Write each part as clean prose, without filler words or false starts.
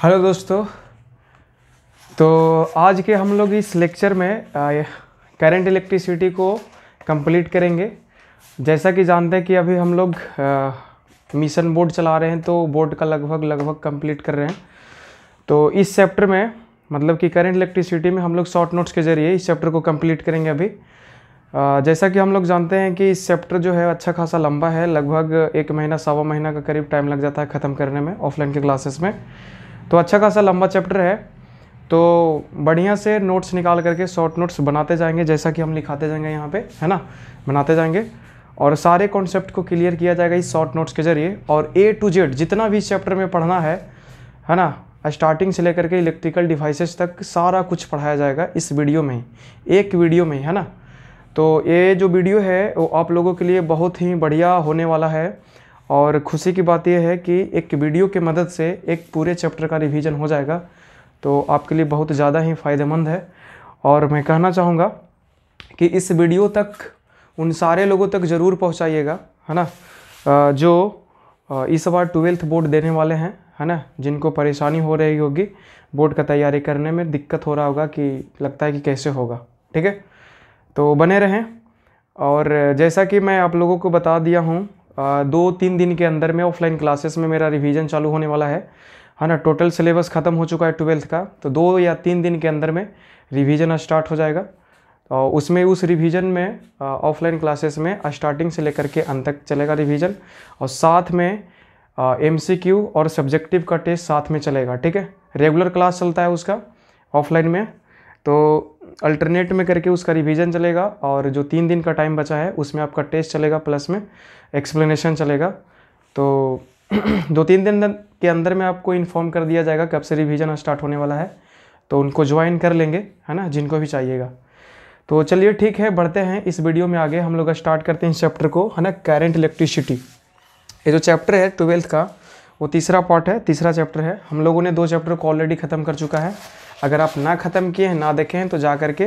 Hello दोस्तों, तो आज के हम लोग इस लेक्चर में करंट इलेक्ट्रिसिटी को कंप्लीट करेंगे। जैसा कि जानते हैं कि अभी हम लोग मिशन बोर्ड चला रहे हैं, तो बोर्ड का लगभग कंप्लीट कर रहे हैं। तो इस चैप्टर में मतलब कि करंट इलेक्ट्रिसिटी में हम लोग शॉर्ट नोट्स के ज़रिए इस चैप्टर को कंप्लीट करेंगे अभी। जैसा कि हम लोग जानते हैं कि इस चैप्टर जो है अच्छा खासा लंबा है, लगभग 1 महीना सवा महीना का करीब टाइम लग जाता है ख़त्म करने में ऑफलाइन के क्लासेस में। तो अच्छा खासा लंबा चैप्टर है, तो बढ़िया से नोट्स निकाल करके शॉर्ट नोट्स बनाते जाएंगे, जैसा कि हम लिखाते जाएंगे यहाँ पे, है ना, बनाते जाएंगे और सारे कॉन्सेप्ट को क्लियर किया जाएगा इस शॉर्ट नोट्स के ज़रिए। और A to Z जितना भी इस चैप्टर में पढ़ना है ना, स्टार्टिंग से लेकर के इलेक्ट्रिकल डिवाइसेस तक सारा कुछ पढ़ाया जाएगा इस वीडियो में ही, एक वीडियो में ही, है ना। तो ये जो वीडियो है वो आप लोगों के लिए बहुत ही बढ़िया होने वाला है। और खुशी की बात यह है कि एक वीडियो के मदद से एक पूरे चैप्टर का रिवीजन हो जाएगा, तो आपके लिए बहुत ज़्यादा ही फ़ायदेमंद है। और मैं कहना चाहूँगा कि इस वीडियो तक उन सारे लोगों तक ज़रूर पहुँचाइएगा, है ना, जो इस बार 12th बोर्ड देने वाले हैं, है ना, जिनको परेशानी हो रही होगी बोर्ड का तैयारी करने में, दिक्कत हो रहा होगा कि लगता है कि कैसे होगा। ठीक है, तो बने रहें। और जैसा कि मैं आप लोगों को बता दिया हूँ, 2-3 दिन के अंदर में ऑफलाइन क्लासेस में मेरा रिवीजन चालू होने वाला है ना। टोटल सिलेबस ख़त्म हो चुका है 12th का, तो 2 या 3 दिन के अंदर में रिवीजन स्टार्ट हो जाएगा। और उसमें उस रिवीजन में ऑफलाइन क्लासेस में स्टार्टिंग से लेकर के अंत तक चलेगा रिवीजन, और साथ में MCQ और सब्जेक्टिव का टेस्ट साथ में चलेगा। ठीक है, रेगुलर क्लास चलता है उसका ऑफलाइन में, तो अल्टरनेट में करके उसका रिवीजन चलेगा। और जो 3 दिन का टाइम बचा है उसमें आपका टेस्ट चलेगा, प्लस में एक्सप्लेनेशन चलेगा। तो 2-3 दिन के अंदर में आपको इन्फॉर्म कर दिया जाएगा कब से रिवीजन स्टार्ट होने वाला है, तो उनको ज्वाइन कर लेंगे, है ना, जिनको भी चाहिएगा। तो चलिए ठीक है, बढ़ते हैं इस वीडियो में आगे। हम लोग स्टार्ट करते हैं इस चैप्टर को, है ना, करंट इलेक्ट्रिसिटी। ये जो चैप्टर है 12th का, वो तीसरा पार्ट है, तीसरा चैप्टर है। हम लोगों ने 2 चैप्टर को ऑलरेडी ख़त्म कर चुका है। अगर आप ना ख़त्म किए हैं, ना देखें हैं, तो जा करके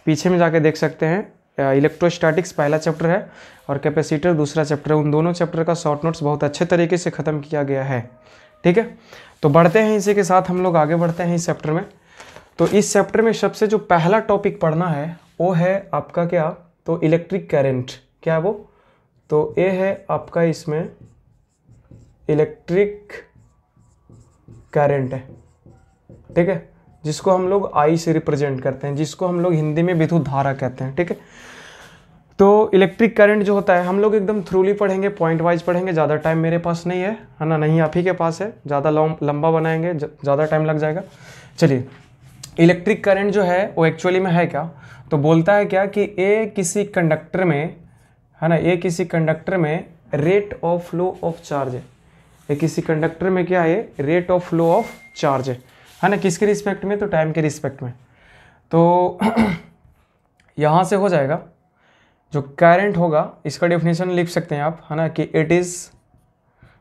पीछे में जाके देख सकते हैं। इलेक्ट्रोस्टैटिक्स पहला चैप्टर है और कैपेसिटर दूसरा चैप्टर है। उन दोनों चैप्टर का शॉर्ट नोट्स बहुत अच्छे तरीके से ख़त्म किया गया है। ठीक है, तो बढ़ते हैं, इसी के साथ हम लोग आगे बढ़ते हैं इस चैप्टर में। तो इस चैप्टर में सबसे जो पहला टॉपिक पढ़ना है वो है आपका क्या, तो इलेक्ट्रिक करंट। क्या है वो, तो ये है आपका इसमें इलेक्ट्रिक करंट है। ठीक है, जिसको हम लोग I से रिप्रेजेंट करते हैं, जिसको हम लोग हिंदी में विद्युत धारा कहते हैं। ठीक है, तो इलेक्ट्रिक करंट जो होता है हम लोग एकदम थ्रूली पढ़ेंगे, पॉइंट वाइज पढ़ेंगे। ज़्यादा टाइम मेरे पास नहीं है ना, नहीं आप ही के पास है। ज़्यादा लंबा बनाएंगे, ज़्यादा टाइम लग जाएगा। चलिए, इलेक्ट्रिक करंट जो है वो एक्चुअली में है क्या, तो बोलता है क्या कि ए किसी कंडक्टर में, है ना, ए किसी कंडक्टर में rate of flow of charge है। ये किसी कंडक्टर में क्या है, rate of flow of charge है ना, किसके रिस्पेक्ट में, तो टाइम के रिस्पेक्ट में। तो यहाँ से हो जाएगा जो करंट होगा, इसका डेफिनेशन लिख सकते हैं आप, है ना, कि इट इज़,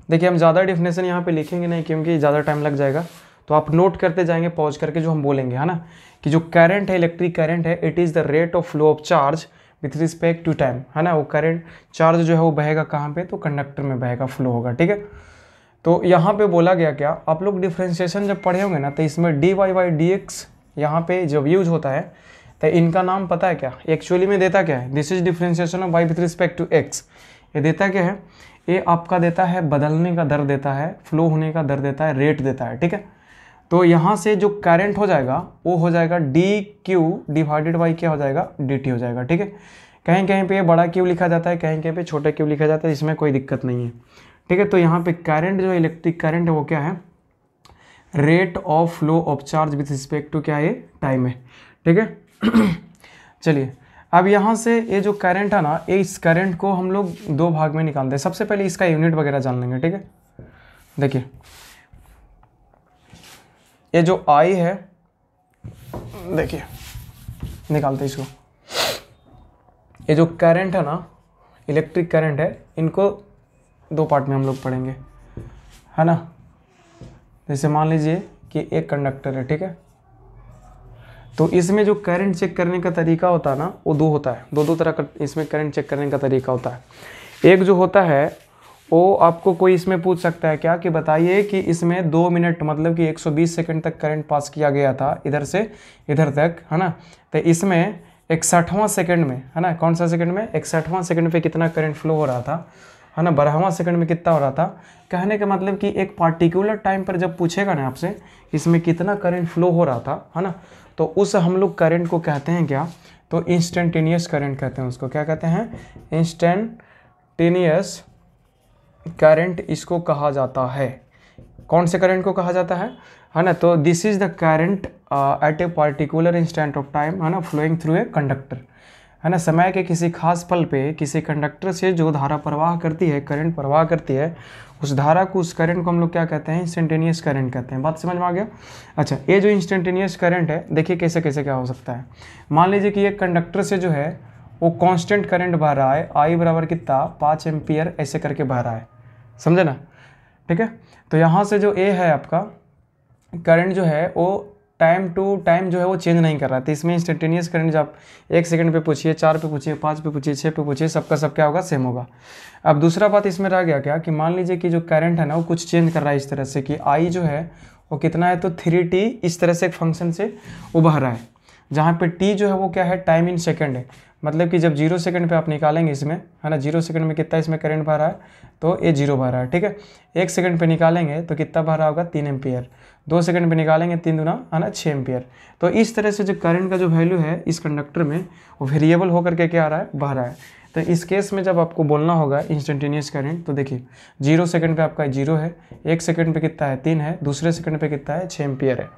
देखिए हम ज़्यादा डेफिनेशन यहाँ पे लिखेंगे नहीं क्योंकि ज़्यादा टाइम लग जाएगा, तो आप नोट करते जाएंगे पॉज करके जो हम बोलेंगे, है ना, कि जो करंट है, इलेक्ट्रिक करंट है, it is the rate of flow of charge with respect to time, है ना। वो करंट चार्ज जो है वो बहेगा कहाँ पे, तो कंडक्टर में बहेगा, फ्लो होगा। ठीक है, तो यहाँ पे बोला गया क्या, आप लोग डिफ्रेंशिएशन जब पढ़े होंगे ना, तो इसमें dy/dx यहाँ पे जब यूज होता है तो इनका नाम पता है क्या, एक्चुअली में देता क्या है, this is differentiation of y with respect to x। ये देता क्या है, ये आपका देता है बदलने का दर देता है, फ्लो होने का दर देता है, रेट देता है। ठीक है, तो यहाँ से जो करंट हो जाएगा वो हो जाएगा dq डिवाइडेड बाई क्या हो जाएगा, dt हो जाएगा। ठीक है, कहीं कहीं पे बड़ा क्यू लिखा जाता है, कहीं कहीं पे छोटा क्यू लिखा जाता है, इसमें कोई दिक्कत नहीं है। ठीक है, तो यहाँ पे करंट जो इलेक्ट्रिक करंट है वो क्या है, rate of flow of charge with respect to क्या है, टाइम है। ठीक है, चलिए अब यहाँ से ये जो करंट है ना, ये इस करंट को हम लोग 2 भाग में निकालते हैं। सबसे पहले इसका यूनिट वगैरह जान लेंगे। ठीक है, देखिए ये जो I है, देखिए निकालते इसको। ये जो करंट है ना, इलेक्ट्रिक करंट है, इनको 2 पार्ट में हम लोग पढ़ेंगे, है ना। जैसे मान लीजिए कि एक कंडक्टर है, ठीक है, तो इसमें जो करंट चेक करने का तरीका होता है ना, वो 2 होता है, दो तरह का इसमें करंट चेक करने का तरीका होता है। एक जो होता है वो आपको कोई इसमें पूछ सकता है क्या कि बताइए कि इसमें 2 मिनट मतलब कि 120 सेकंड तक करंट पास किया गया था इधर से इधर तक, है ना। तो इसमें 61वां सेकंड में, है ना, कौन सा सेकंड में, 61वां सेकंड पे कितना करंट फ्लो हो रहा था, है ना, 12वां सेकंड में कितना हो रहा था। कहने का मतलब कि एक पार्टिकुलर टाइम पर जब पूछेगा ना आपसे इसमें कितना करंट फ्लो हो रहा था, है ना, तो उस हम लोग करंट को कहते हैं क्या, तो इंस्टेंटेनियस करंट कहते हैं उसको। क्या कहते हैं, इंस्टेंटेनियस करंट इसको कहा जाता है। कौन से करंट को कहा जाता है ना, तो this is the current eight a particular instant of time, है ना, फ्लोइंग थ्रू ए कंडक्टर, है ना, समय के किसी खास पल पे किसी कंडक्टर से जो धारा प्रवाह करती है, करंट प्रवाह करती है, उस धारा को, उस करंट को हम लोग क्या कहते हैं, इंस्टेंटेनियस करंट कहते हैं। बात समझ में आ गया। अच्छा, ये जो इंस्टेंटेनियस करंट है, देखिए कैसे कैसे क्या हो सकता है। मान लीजिए कि एक कंडक्टर से जो है वो कांस्टेंट करंट बह रहा है, आई बराबर कितना, 5 एम्पियर ऐसे करके बह रहा है, समझे ना, ठीक है। तो यहाँ से जो ए है आपका करंट जो है वो टाइम टू टाइम जो है वो चेंज नहीं कर रहा है। तो इसमें इंस्टेंटेनियस करंट जब 1 सेकंड पे पूछिए, 4 पे पूछिए, 5 पे पूछिए, 6 पे पूछिए, सबका सब क्या होगा, सेम होगा। अब दूसरा बात इसमें रह गया क्या कि मान लीजिए कि जो करंट है ना वो कुछ चेंज कर रहा है इस तरह से कि आई जो है वो कितना है, तो 3t इस तरह से एक फंक्शन से उभर रहा है, जहाँ पे t जो है वो क्या है, टाइम इन सेकेंड है। मतलब कि जब 0 सेकंड पे आप निकालेंगे इसमें, है ना, 0 सेकंड में कितना इसमें करंट बह रहा है, तो ये 0 बह रहा है, ठीक है। 1 सेकंड पे निकालेंगे तो कितना बह रहा होगा, 3 एम्पियर। 2 सेकंड पे निकालेंगे 3 दूना, है ना, 6 एम्पियर। तो इस तरह से जो करंट का जो वैल्यू है इस कंडक्टर में वो वेरिएबल होकर के क्या आ रहा है, बह रहा है। तो इस केस में जब आपको बोलना होगा इंस्टेंटेनियस करंट, तो देखिए 0 सेकंड पे आपका 0 है, 1 सेकंड पे कितना है, 3 है, दूसरे सेकंड पे कितना है, 6 एम्पियर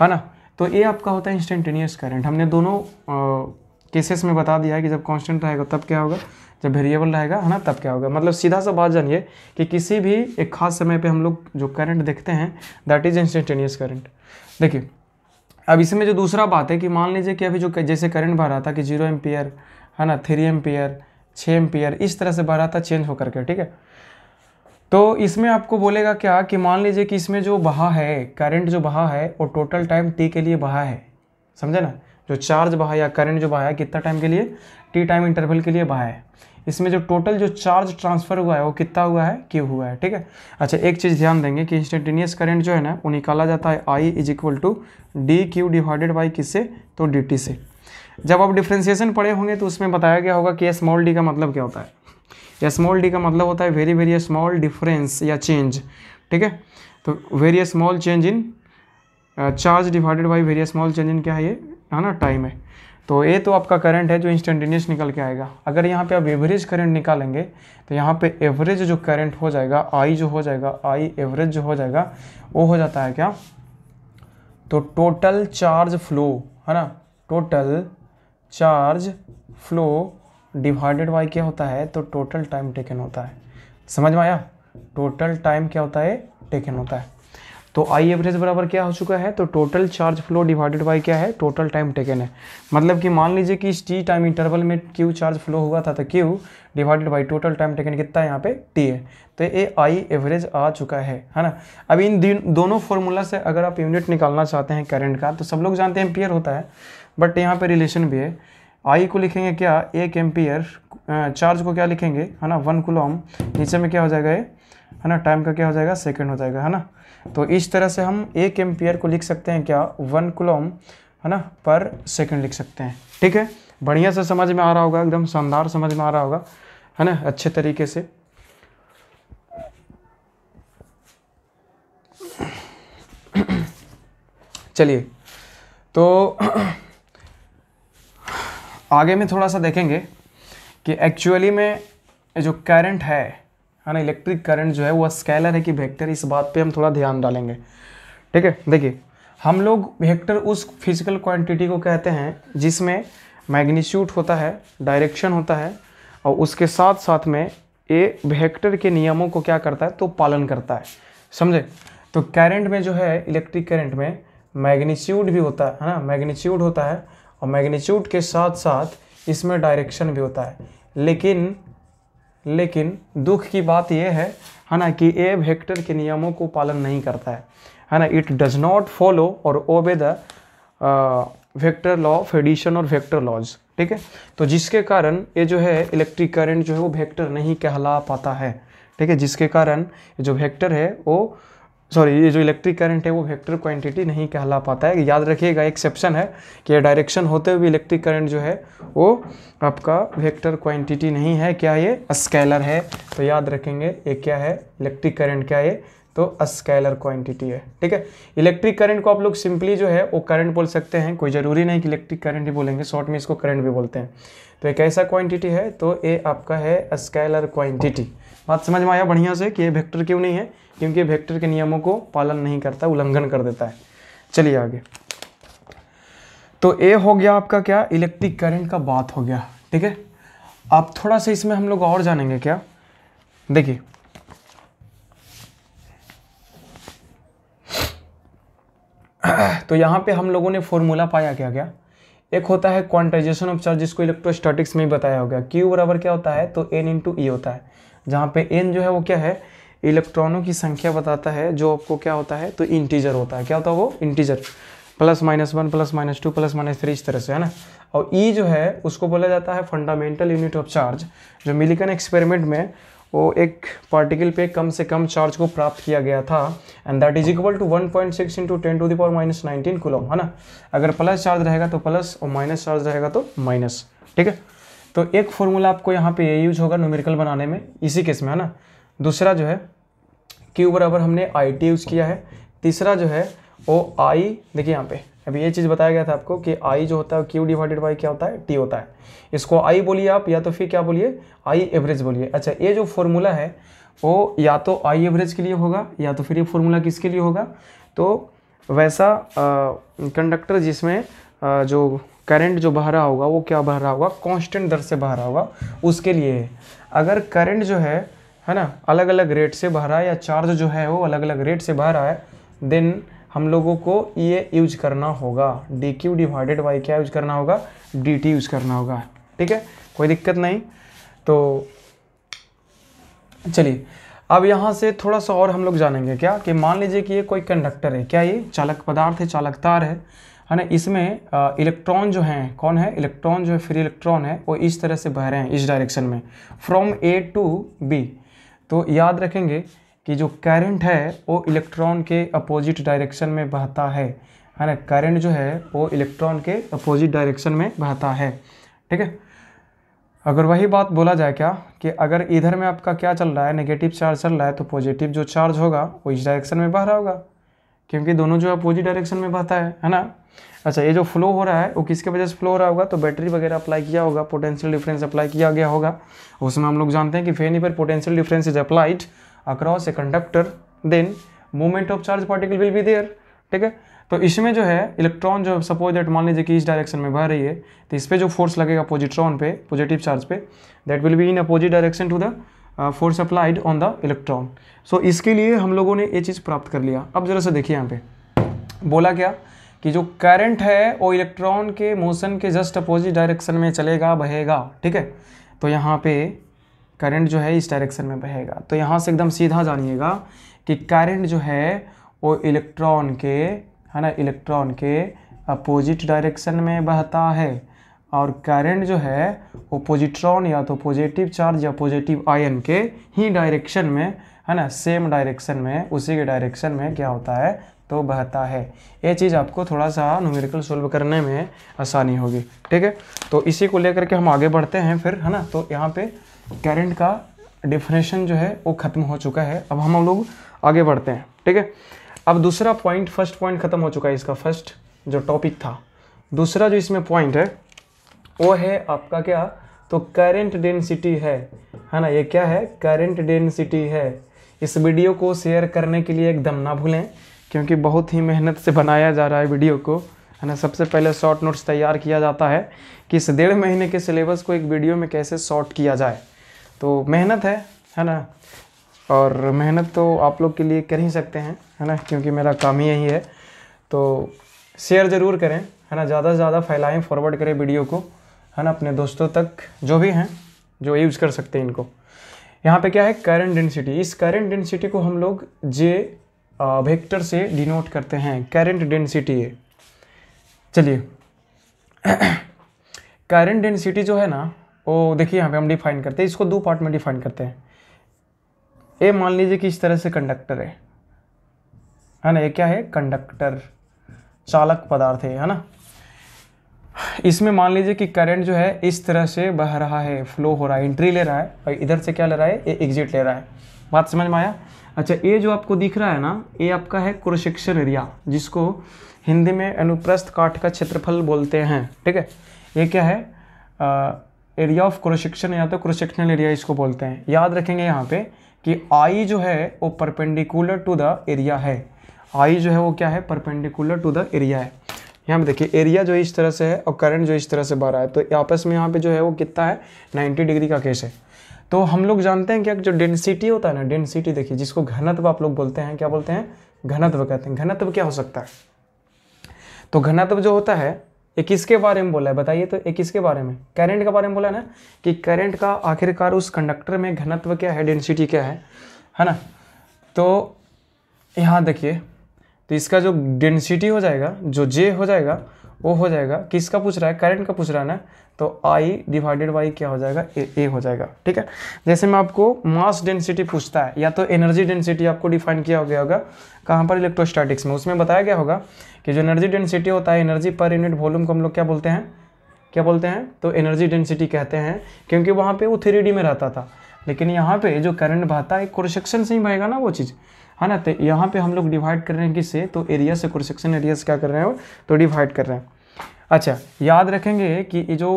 है ना। तो ये आपका होता है इंस्टेंटेनियस करंट। हमने दोनों केसेस में बता दिया है कि जब कांस्टेंट रहेगा तब क्या होगा, जब वेरिएबल रहेगा, है ना, तब क्या होगा। मतलब सीधा सा बात जानिए कि किसी भी एक खास समय पे हम लोग जो करंट देखते हैं दैट इज इंस्टेंटेनियस करंट। देखिए अब इसमें जो दूसरा बात है कि मान लीजिए कि अभी जो जैसे करंट बह रहा था कि 0 एम्पियर, है ना, 3 एम्पियर, 6 एम्पियर, इस तरह से बह रहा था चेंज होकर के, ठीक है। तो इसमें आपको बोलेगा क्या कि मान लीजिए कि इसमें जो बहा है, करंट जो बहा है वो टोटल टाइम t के लिए बहा है, समझे ना। जो चार्ज बहा या करंट जो बहा है कितना टाइम के लिए, t टाइम इंटरवल के लिए बहा है। इसमें जो टोटल जो चार्ज ट्रांसफर हुआ है वो कितना हुआ है, q हुआ है, ठीक है। अच्छा, एक चीज़ ध्यान देंगे कि इंस्टेंटेनियस करंट जो है ना वो निकाला जाता है I is equal to d q divided by किससे, तो dt से। जब आप डिफ्रेंसिएशन पढ़े होंगे तो उसमें बताया गया होगा कि स्मॉल d का मतलब क्या होता है। या स्मॉल d का मतलब होता है वेरी वेरी स्मॉल डिफरेंस या चेंज, ठीक है। तो very small change in charge divided by very small change in क्या है, ये है ना, टाइम है। तो ये तो आपका करंट है जो इंस्टेंटेनियस निकल के आएगा। अगर यहाँ पे आप एवरेज करंट निकालेंगे तो यहाँ पे एवरेज जो करंट हो जाएगा, आई जो हो जाएगा, आई एवरेज जो हो जाएगा वो हो जाता है क्या, तो टोटल चार्ज फ्लो, है ना, total charge flow divided by क्या होता है, तो टोटल टाइम टेकन होता है। समझ में आया, टोटल टाइम क्या होता है, टेकन होता है। तो आई एवरेज बराबर क्या हो चुका है, तो total charge flow divided by क्या है, टोटल टाइम टेकन है। मतलब कि मान लीजिए कि इस टी टाइम इंटरवल में क्यू चार्ज फ्लो हुआ था, तो Q divided by total time taken कितना है, यहाँ पे टी है। तो ये आई एवरेज आ चुका है ना। अब इन दोनों फॉर्मूला से अगर आप यूनिट निकालना चाहते हैं करंट का, तो सब लोग जानते हैं एम्पियर होता है, बट यहाँ पे रिलेशन भी है। आई को लिखेंगे क्या, 1 एम्पियर, चार्ज को क्या लिखेंगे, है ना, 1 कूलम, नीचे में क्या हो जाएगा ये, है ना, टाइम का क्या हो जाएगा, सेकंड हो जाएगा, है ना। तो इस तरह से हम 1 एम्पियर को लिख सकते हैं क्या, 1 कूलम, है ना, पर सेकंड लिख सकते हैं, ठीक है। बढ़िया से समझ में आ रहा होगा, एकदम शानदार समझ में आ रहा होगा, है ना, अच्छे तरीके से। चलिए तो आगे में थोड़ा सा देखेंगे कि एक्चुअली में जो करंट है ना, इलेक्ट्रिक करंट जो है वो स्केलर है कि वेक्टर, इस बात पे हम थोड़ा ध्यान डालेंगे, ठीक है। देखिए हम लोग वेक्टर उस फिजिकल क्वांटिटी को कहते हैं जिसमें मैग्नीट्यूड होता है, डायरेक्शन होता है, और उसके साथ साथ में ये वेक्टर के नियमों को क्या करता है, तो पालन करता है, समझे। तो करंट में जो है, इलेक्ट्रिक करंट में मैग्नीट्यूड भी होता है ना, मैग्नीट्यूड होता है, और मैग्नीट्यूड के साथ साथ इसमें डायरेक्शन भी होता है। लेकिन दुख की बात यह है ना, कि ये वेक्टर के नियमों को पालन नहीं करता है ना। इट डज नॉट फॉलो और obey the vector law of addition और वेक्टर लॉज, ठीक है। तो जिसके कारण ये जो है इलेक्ट्रिक करंट जो है वो वेक्टर नहीं कहला पाता है, ठीक है, जिसके कारण जो वेक्टर है वो ये जो इलेक्ट्रिक करंट है वो वेक्टर क्वांटिटी नहीं कहला पाता है। याद रखिएगा, एक्सेप्शन है कि डायरेक्शन होते हुए इलेक्ट्रिक करंट जो है वो आपका वेक्टर क्वांटिटी नहीं है, क्या ये स्केलर है। तो याद रखेंगे ये क्या है, इलेक्ट्रिक करंट क्या है, तो स्केलर क्वांटिटी है। ठीक है, इलेक्ट्रिक करंट को आप लोग सिंपली जो है वो करंट बोल सकते हैं, कोई ज़रूरी नहीं कि इलेक्ट्रिक करंट ही बोलेंगे, शॉर्ट में इसको करंट भी बोलते हैं। तो एक ऐसा क्वांटिटी है, तो ये आपका है स्केलर क्वांटिटी। बात समझ में आया बढ़िया से कि ये वेक्टर क्यों नहीं है, क्योंकि वेक्टर के नियमों को पालन नहीं करता, उल्लंघन कर देता है। चलिए आगे, तो ये हो गया आपका क्या, इलेक्ट्रिक करंट का बात हो गया। ठीक है, अब थोड़ा सा इसमें हम लोग और जानेंगे क्या, देखिए तो यहाँ पे हम लोगों ने फॉर्मूला पाया क्या क्या, एक होता है क्वांटाइजेशन ऑफ चार्ज, जिसको इलेक्ट्रोस्टैटिक्स में ही बताया हो गया। Q बराबर क्या होता है, तो N इंटू E होता है, जहाँ पे N जो है वो क्या है, इलेक्ट्रॉनों की संख्या बताता है, जो आपको क्या होता है, तो इंटीजर होता है। क्या होता है वो, इंटीजर, +-1 +-2 +-3 इस तरह से, है ना। और E जो है उसको बोला जाता है फंडामेंटल यूनिट ऑफ चार्ज, जो मिलिकन एक्सपेरिमेंट में वो एक पार्टिकल पे कम से कम चार्ज को प्राप्त किया गया था, and that is equal to 1.6 × 10⁻⁻19 coulomb, है ना। अगर प्लस चार्ज रहेगा तो प्लस और माइनस चार्ज रहेगा तो माइनस। ठीक है, तो एक फॉर्मूला आपको यहाँ पे ये यूज होगा न्यूमेरिकल बनाने में, इसी केस में, है ना। दूसरा जो है Q बराबर हमने IT यूज़ किया है। तीसरा जो है वो I, देखिए यहाँ पे अभी ये चीज़ बताया गया था आपको कि I जो होता है Q डिवाइडेड बाई क्या होता है, T होता है। इसको I बोलिए आप, या तो फिर क्या बोलिए, I एवरेज बोलिए। अच्छा, ये जो फॉर्मूला है वो या तो I एवरेज के लिए होगा, या तो फिर ये फॉर्मूला किसके लिए होगा, तो वैसा कंडक्टर जिसमें जो करंट जो बह रहा होगा वो क्या बह रहा होगा, कांस्टेंट दर से बह रहा होगा, उसके लिए है। अगर करंट जो है ना, अलग अलग रेट से बह रहा है, या चार्ज जो है वो अलग अलग रेट से बह रहा है, देन हम लोगों को ये यूज करना होगा, dq डिवाइडेड बाई क्या यूज करना होगा, dt यूज करना होगा। ठीक है, कोई दिक्कत नहीं। तो चलिए अब यहाँ से थोड़ा सा और हम लोग जानेंगे क्या, कि मान लीजिए कि ये कोई कंडक्टर है, क्या ये चालक पदार्थ है, चालक तार है ना। इसमें इलेक्ट्रॉन जो हैं, कौन है, इलेक्ट्रॉन जो है, फ्री इलेक्ट्रॉन है, वो इस तरह से बह रहे हैं, इस डायरेक्शन में, फ्रॉम A टू B। तो याद रखेंगे कि जो करंट है वो इलेक्ट्रॉन के अपोजिट डायरेक्शन में बहता है ना। करंट जो है वो इलेक्ट्रॉन के अपोजिट डायरेक्शन में बहता है। ठीक है, अगर वही बात बोला जाए क्या, कि अगर इधर में आपका क्या चल रहा है, नेगेटिव चार्ज चल रहा है, तो पॉजिटिव जो चार्ज होगा वो इस डायरेक्शन में बह रहा होगा, क्योंकि दोनों जो अपोजिट डायरेक्शन में बहता है ना। अच्छा, ये जो फ्लो हो रहा है वो किसके वजह से फ्लो हो रहा होगा, तो बैटरी वगैरह अप्लाई किया होगा, पोटेंशियल डिफरेंस अप्लाई किया गया होगा। उसमें हम लोग जानते हैं कि वेन पर potential difference is applied across a conductor, then movement of charge particle will be there. ठीक है, तो इसमें जो है इलेक्ट्रॉन जो सपोज दैट मान लीजिए कि इस डायरेक्शन में बह रही है, तो इस पर जो फोर्स लगेगा पॉजिट्रॉन पे, पॉजिटिव चार्ज पे, that will be in opposite direction to the force applied on the electron. So इसके लिए हम लोगों ने ये चीज़ प्राप्त कर लिया। अब जरा सा देखिए यहाँ पे बोला क्या, कि जो करंट है वो इलेक्ट्रॉन के मोशन के जस्ट अपोजिट डायरेक्शन में चलेगा, बहेगा। ठीक है, तो यहाँ पे करंट जो है इस डायरेक्शन में बहेगा। तो यहाँ से एकदम सीधा जानिएगा कि करंट जो है वो इलेक्ट्रॉन के, है ना, इलेक्ट्रॉन के अपोजिट डायरेक्शन में बहता है, और करंट जो है वो पॉजिट्रॉन या तो पॉजिटिव चार्ज या पॉजिटिव आयन के ही डायरेक्शन में, है ना, सेम डायरेक्शन में, उसी के डायरेक्शन में क्या होता है, तो बहता है। ये चीज़ आपको थोड़ा सा न्यूमेरिकल सोल्व करने में आसानी होगी। ठीक है, तो इसी को लेकर के हम आगे बढ़ते हैं फिर, है ना। तो यहाँ पे करंट का डिफिनेशन जो है वो ख़त्म हो चुका है। अब हम लोग आगे बढ़ते हैं। ठीक है, अब दूसरा पॉइंट, फर्स्ट पॉइंट ख़त्म हो चुका है, इसका फर्स्ट जो टॉपिक था। दूसरा जो इसमें पॉइंट है वो है आपका क्या, तो करंट डेंसिटी है ना। ये क्या है, करंट डेंसिटी है। इस वीडियो को शेयर करने के लिए एकदम ना भूलें, क्योंकि बहुत ही मेहनत से बनाया जा रहा है वीडियो को, है ना। सबसे पहले शॉर्ट नोट्स तैयार किया जाता है कि इस 1.5 महीने के सिलेबस को एक वीडियो में कैसे शॉर्ट किया जाए। तो मेहनत है ना, और मेहनत तो आप लोग के लिए कर ही सकते हैं, है ना, क्योंकि मेरा काम ही यही है। तो शेयर ज़रूर करें, है ना, ज़्यादा से ज़्यादा फैलाएं, फॉरवर्ड करें वीडियो को, है ना, अपने दोस्तों तक जो भी हैं, जो यूज़ कर सकते हैं इनको। यहाँ पे क्या है, करंट डेंसिटी। इस करंट डेंसिटी को हम लोग जे वेक्टर से डिनोट करते हैं, करंट डेंसिटी है। चलिए करंट डेंसिटी जो है ना, वो देखिए यहाँ पे हम डिफाइन करते हैं, इसको 2 पार्ट में डिफाइन करते हैं। ए मान लीजिए कि इस तरह से कंडक्टर है ना, ये क्या है, कंडक्टर, चालक पदार्थ है ना। इसमें मान लीजिए कि करंट जो है इस तरह से बह रहा है, फ्लो हो रहा है, एंट्री ले रहा है, और इधर से क्या ले रहा है, ये एग्जिट ले रहा है। बात समझ में आया? अच्छा, ये जो आपको दिख रहा है ना, ये आपका है क्रॉस सेक्शन एरिया, जिसको हिंदी में अनुप्रस्थ काट का क्षेत्रफल बोलते हैं। ठीक है, ये क्या है, एरिया ऑफ क्रॉस सेक्शन या तो क्रॉस सेक्शनल एरिया इसको बोलते हैं। याद रखेंगे यहाँ पे कि आई जो है वो परपेंडिकुलर टू द एरिया है। आई जो है वो क्या है, परपेंडिकुलर टू द एरिया है। यहाँ पे देखिए एरिया जो इस तरह से है और करंट जो इस तरह से बह रहा है, तो आपस में यहाँ पे जो है वो कितना है, 90 डिग्री का केस है। तो हम लोग जानते हैं कि जो डेंसिटी होता है ना, डेंसिटी देखिए, जिसको घनत्व आप लोग बोलते हैं, क्या बोलते हैं, घनत्व कहते हैं। घनत्व क्या हो सकता है, तो घनत्व जो होता है ये किसके बारे में बोला है बताइए, तो ये किसके बारे में, करंट के बारे में बोला है ना, कि करंट का आखिरकार उस कंडक्टर में घनत्व क्या है, डेंसिटी क्या है ना। तो यहाँ देखिए, तो इसका जो डेंसिटी हो जाएगा, जो जे हो जाएगा, वो हो जाएगा, किसका पूछ रहा है, करंट का पूछ रहा है ना, तो आई डिवाइडेड बाई क्या हो जाएगा, ए हो जाएगा। ठीक है, जैसे मैं आपको मास डेंसिटी पूछता है या तो एनर्जी डेंसिटी आपको डिफाइन किया गया होगा कहाँ पर, इलेक्ट्रोस्टैटिक्स में, उसमें बताया गया होगा कि जो एनर्जी डेंसिटी होता है, एनर्जी पर यूनिट वॉल्यूम को हम लोग क्या बोलते हैं, तो एनर्जी डेंसिटी कहते हैं, क्योंकि वहाँ पे वो 3D में रहता था। लेकिन यहाँ पे जो करंट बहता है क्रॉस सेक्शन से ही बहेगा ना वो चीज़, है ना। तो यहाँ पे हम लोग डिवाइड कर रहे हैं किससे, तो एरिया से, क्रॉस सेक्शन एरिया से क्या कर रहे हैं, तो डिवाइड कर रहे हैं। अच्छा, याद रखेंगे कि ये जो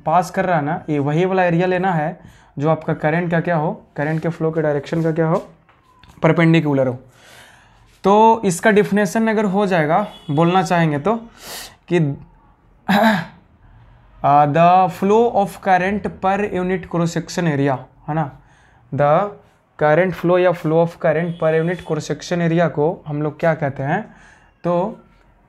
पास कर रहा है ना, ये वही वाला एरिया लेना है जो आपका करंट का क्या हो, करंट के फ्लो के डायरेक्शन का क्या हो, परपेंडिकुलर हो। तो इसका डिफिनेशन अगर हो जाएगा, बोलना चाहेंगे तो कि the flow of current per unit cross section area, है ना, द करंट फ्लो या flow of current per unit cross section area को हम लोग क्या कहते हैं, तो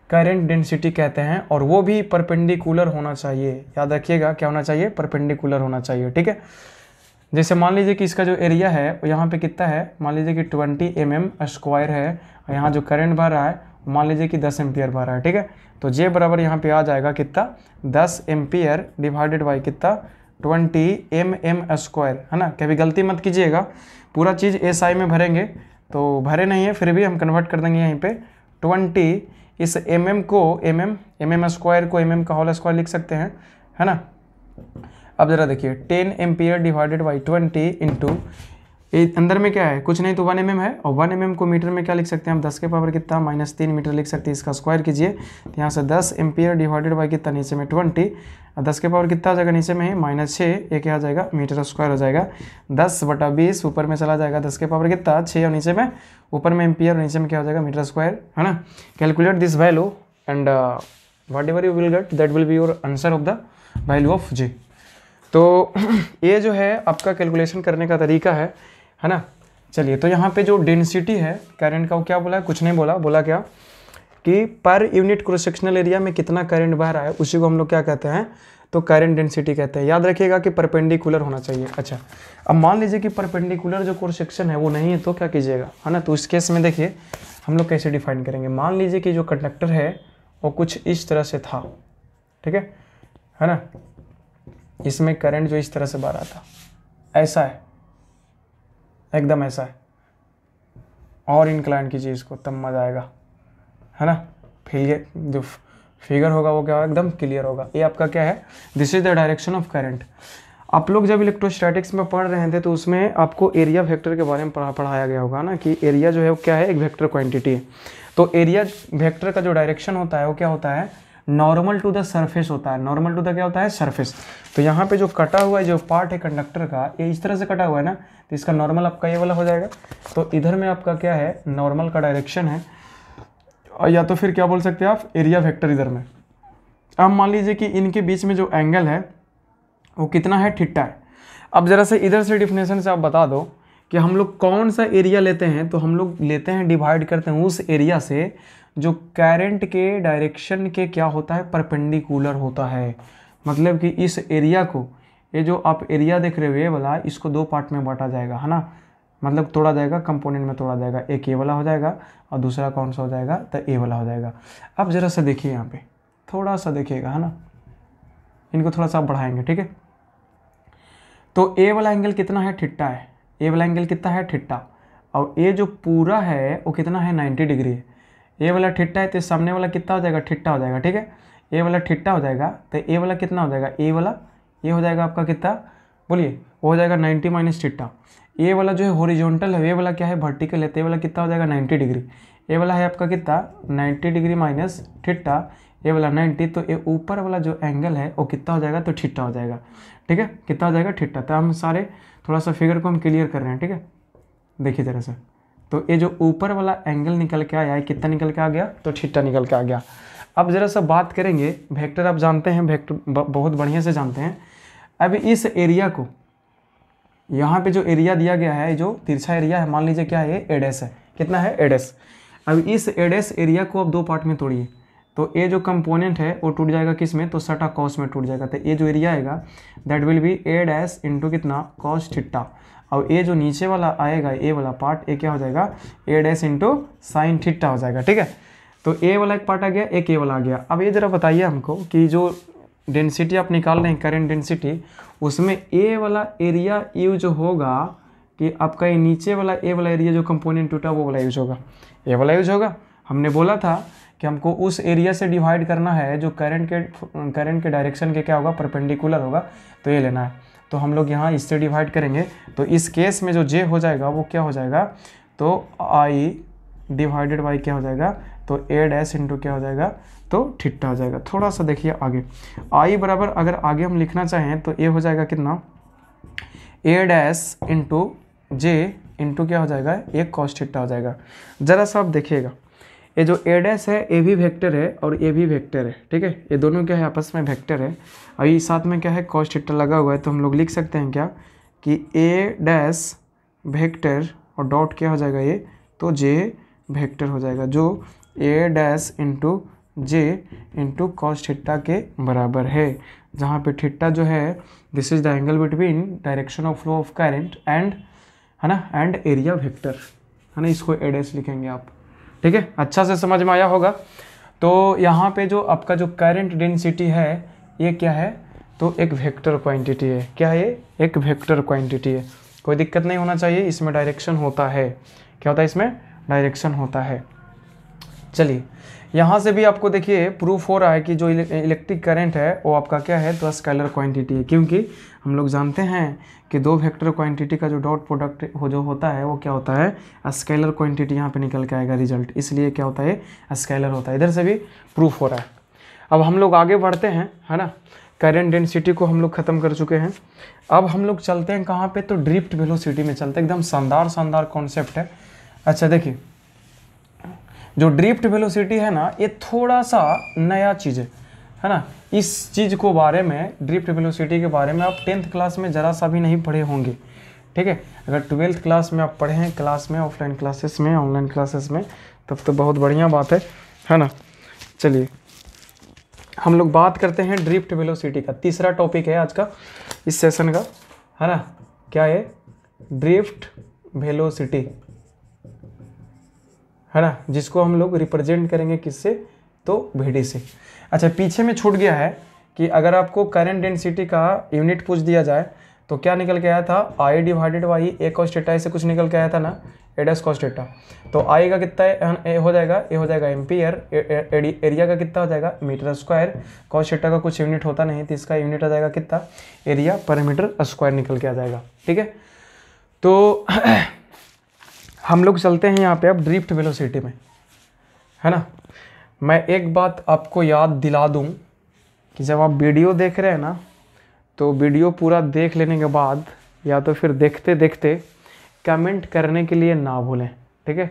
करंट डेंसिटी कहते हैं, और वो भी परपेंडिकुलर होना चाहिए। याद रखिएगा क्या होना चाहिए, परपेंडिकुलर होना चाहिए। ठीक है, जैसे मान लीजिए कि इसका जो एरिया है यहाँ पे कितना है, मान लीजिए कि 20 mm स्क्वायर है, और यहाँ जो करंट बह रहा है मान लीजिए कि 10 एम्पियर बह रहा है। ठीक है, तो जे बराबर यहाँ पे आ जाएगा कितना, 10 एम्पियर डिवाइडेड बाई कितना, 20 mm स्क्वायर, है ना। कभी गलती मत कीजिएगा, पूरा चीज़ SI में भरेंगे, तो भरे नहीं है फिर भी हम कन्वर्ट कर देंगे यहीं पे 20, इस mm को mm स्क्वायर को mm का होल स्क्वायर लिख सकते हैं, है ना। अब जरा देखिए 10 एम्पियर डिवाइडेड बाई 20 इंटू, अंदर में क्या है, कुछ नहीं तो 1 mm है, और 1 mm को मीटर में क्या लिख सकते हैं हम, 10 के पावर कितना, -3 मीटर लिख सकते हैं। इसका स्क्वायर कीजिए, तो यहाँ से 10 एम्पियर डिवाइडेड बाई कितना, नीचे में 20, और 10 के पावर कितना आ जाएगा, नीचे में है -6, ये क्या आ जाएगा, मीटर स्क्वायर हो जाएगा। 10/20 ऊपर में चला जाएगा, 10 के पावर कितना, 6, और नीचे में, ऊपर में एम्पियर, नीचे में क्या हो जाएगा, मीटर स्क्वायर, है ना। Calculate this value and whatever you will get that will be your answer of the value of J. तो ये जो है आपका कैलकुलेशन करने का तरीका है ना। चलिए, तो यहाँ पे जो डेंसिटी है करंट का वो क्या बोला है, कुछ नहीं बोला, बोला क्या कि per unit cross sectional area में कितना करंट बह रहा है, उसी को हम लोग क्या कहते हैं, तो करंट डेंसिटी कहते हैं। याद रखिएगा कि परपेंडिकुलर होना चाहिए। अच्छा, अब मान लीजिए कि परपेंडिकुलर जो क्रॉस सेक्शन है वो नहीं है, तो क्या कीजिएगा, है ना। तो इस केस में देखिए हम लोग कैसे डिफाइन करेंगे। मान लीजिए कि जो कंडक्टर है वो कुछ इस तरह से था, ठीक है ना, इसमें करंट जो इस तरह से बह रहा था, ऐसा है, एकदम ऐसा है, और इंक्लाइन कीजिए इसको, तब मजा आएगा, है ना। फिगर जो फिगर होगा वो क्या होगा, एकदम क्लियर होगा। ये आपका क्या है, this is the direction of current. आप लोग जब इलेक्ट्रोस्टैटिक्स में पढ़ रहे थे तो उसमें आपको एरिया वेक्टर के बारे में पढ़ाया गया होगा ना, कि एरिया जो है वो क्या है, एक वेक्टर क्वांटिटी है। तो एरिया वेक्टर का जो डायरेक्शन होता है वो क्या होता है, नॉर्मल टू द सरफेस होता है। नॉर्मल टू द क्या होता है, सरफेस। तो यहाँ पे जो कटा हुआ है जो पार्ट है कंडक्टर का, ये इस तरह से कटा हुआ है ना, तो इसका नॉर्मल आपका ये वाला हो जाएगा। तो इधर में आपका क्या है, नॉर्मल का डायरेक्शन है, या तो फिर क्या बोल सकते हैं आप, एरिया वेक्टर इधर में। अब मान लीजिए कि इनके बीच में जो एंगल है वो कितना है, थीटा है। अब जरा से इधर से डिफिनेशन से आप बता दो कि हम लोग कौन सा एरिया लेते हैं, तो हम लोग लेते हैं, डिवाइड करते हैं उस एरिया से जो करंट के डायरेक्शन के क्या होता है, परपेंडिकुलर होता है। मतलब कि इस एरिया को, ये जो आप एरिया देख रहे हो ये वाला, इसको दो पार्ट में बांटा जाएगा, है ना। मतलब तोड़ा जाएगा, कंपोनेंट में तोड़ा जाएगा। एक ये वाला हो जाएगा और दूसरा कौन सा हो जाएगा, तो ए वाला हो जाएगा। अब जरा सा देखिए यहाँ पे, थोड़ा सा देखिएगा, है ना, इनको थोड़ा सा बढ़ाएंगे, ठीक है। तो ए वाला एंगल कितना है, थीटा है। ए वाला एंगल कितना है, थीटा। और ये जो पूरा है वो कितना है 90 डिग्री है। ये वाला ठिट्टा है तो सामने वाला कितना हो जाएगा, ठिट्टा हो जाएगा, ठीक है। ये वाला ठिट्टा हो जाएगा तो ये वाला कितना हो जाएगा, ये वाला ये हो जाएगा आपका कितना, बोलिए, वो हो जाएगा 90 माइनस ठिट्टा। ये वाला जो है हॉरिजॉन्टल है, ये वाला क्या है वर्टिकल है, तो ये वाला कितना हो जाएगा 90 डिग्री। ये वाला है आपका कितना 90 डिग्री माइनस ठिट्टा, ये वाला 90, तो ये ऊपर वाला जो एंगल है वो कितना हो जाएगा, तो ठिट्टा हो जाएगा, ठीक है। कितना हो जाएगा, ठिट्टा। तो हम सारे थोड़ा सा फिगर को हम क्लियर कर रहे हैं, ठीक है। देखिए जरा सा, तो ये जो ऊपर वाला एंगल निकल के आया है, कितना निकल के आ गया, तो ठिट्टा निकल के आ गया। अब जरा सा बात करेंगे वेक्टर, आप जानते हैं वेक्टर बहुत बढ़िया से जानते हैं। अब इस एरिया को, यहाँ पे जो एरिया दिया गया है, जो तिरछा एरिया है, मान लीजिए क्या है, ये एडेस है, कितना है, एडेस। अब इस एडेस एरिया को आप दो पार्ट में तोड़िए, तो ये जो कंपोनेंट है वो टूट जाएगा किस में, तो सटा कॉस में टूट जाएगा। तो ये जो एरिया आएगा that will B A dash into कितना, कॉस ठिट्टा। और ये जो नीचे वाला आएगा, ए वाला पार्ट, ये क्या हो जाएगा, ए डैश इंटू साइन ठिट्टा हो जाएगा, ठीक है। तो ए वाला एक पार्ट आ गया, एक ए वाला आ गया। अब ये जरा बताइए हमको कि जो डेंसिटी आप निकाल रहे हैं, करंट डेंसिटी, उसमें ए वाला एरिया यूज होगा कि आपका ये नीचे वाला ए वाला एरिया जो कंपोनेंट टूटा वो वाला यूज होगा, ए वाला यूज होगा। हमने बोला था कि हमको उस एरिया से डिवाइड करना है जो करंट के डायरेक्शन के क्या होगा, परपेंडिकुलर होगा, तो ये लेना है। तो हम लोग यहाँ इससे डिवाइड करेंगे, तो इस केस में जो जे हो जाएगा वो क्या हो जाएगा, तो आई डिवाइडेड बाई क्या हो जाएगा, तो ए डैश इंटू क्या हो जाएगा, तो ठिट्टा हो जाएगा। थोड़ा सा देखिए आगे, आई बराबर अगर आगे हम लिखना चाहें तो ये हो जाएगा कितना, ए डैश इंटू जे इंटू क्या हो जाएगा, एक कॉस ठिट्टा हो जाएगा। ज़रा सा आप देखिएगा, ये जो ए डैश है ए भी वेक्टर है और ए भी वेक्टर है, ठीक है। ये दोनों क्या है, आपस में वेक्टर है। और ये साथ में क्या है, कॉस थीटा लगा हुआ है, तो हम लोग लिख सकते हैं क्या कि ए डैश वेक्टर और डॉट क्या हो जाएगा ये, तो जे वेक्टर हो जाएगा, जो ए dash into J into cos theta के बराबर है, जहाँ पे थीटा जो है this is the angle between direction of flow of current and, है ना, एंड एरिया वेक्टर, है ना। इसको ए डैश लिखेंगे आप, ठीक है। अच्छा से समझ में आया होगा। तो यहाँ पे जो आपका जो करंट डेंसिटी है ये क्या है, तो एक वेक्टर क्वांटिटी है। क्या है ये, एक वेक्टर क्वांटिटी है, कोई दिक्कत नहीं होना चाहिए। इसमें डायरेक्शन होता है, क्या होता है, इसमें डायरेक्शन होता है। चलिए यहाँ से भी आपको देखिए प्रूफ हो रहा है कि जो इलेक्ट्रिक करंट है वो आपका क्या है, तो स्केलर क्वांटिटी है, क्योंकि हम लोग जानते हैं कि दो वेक्टर क्वांटिटी का जो डॉट प्रोडक्ट जो होता है वो क्या होता है, स्केलर क्वांटिटी यहाँ पे निकल के आएगा रिजल्ट, इसलिए क्या होता है, स्केलर होता है। इधर से भी प्रूफ हो रहा है। अब हम लोग आगे बढ़ते हैं, है ना। करंट डेंसिटी को हम लोग ख़त्म कर चुके हैं। अब हम लोग चलते हैं कहाँ पे, तो ड्रिफ्ट वेलोसिटी में चलते हैं। एकदम शानदार कॉन्सेप्ट है। अच्छा देखिए, जो ड्रिफ्ट वेलोसिटी है ना, ये थोड़ा सा नया चीज़ है ना। इस चीज़ को बारे में, ड्रिफ्ट वेलोसिटी के बारे में आप 10th क्लास में ज़रा सा भी नहीं पढ़े होंगे, ठीक है। अगर 12th क्लास में आप पढ़े हैं, क्लास में, ऑफलाइन क्लासेस में, ऑनलाइन क्लासेस में, तब तो बहुत बढ़िया बात है ना। चलिए हम लोग बात करते हैं ड्रिफ्ट वेलोसिटी का। तीसरा टॉपिक है आज का इस सेशन का, है ना। क्या है, ड्रिफ्ट वेलोसिटी, है ना, जिसको हम लोग रिप्रेजेंट करेंगे किससे, तो VD से। अच्छा पीछे में छूट गया है कि अगर आपको करंट डेंसिटी का यूनिट पूछ दिया जाए तो क्या निकल के आया था, I divided by A cos theta, से कुछ निकल के आया था ना, ए डैश कॉस थीटा। तो आई का कितना है, हो जाएगा, ये हो जाएगा एम्पियर, एरिया का कितना हो जाएगा, मीटर स्क्वायर। कॉस थीटा का कुछ यूनिट होता नहीं, तो इसका यूनिट आ जाएगा कितना, एरिया पर मीटर स्क्वायर निकल के आ जाएगा, ठीक है। तो हम लोग चलते हैं यहाँ पे अब ड्रिफ्ट वेलोसिटी में, है ना। मैं एक बात आपको याद दिला दूँ कि जब आप वीडियो देख रहे हैं ना, तो वीडियो पूरा देख लेने के बाद या तो फिर देखते देखते कमेंट करने के लिए ना भूलें, ठीक है।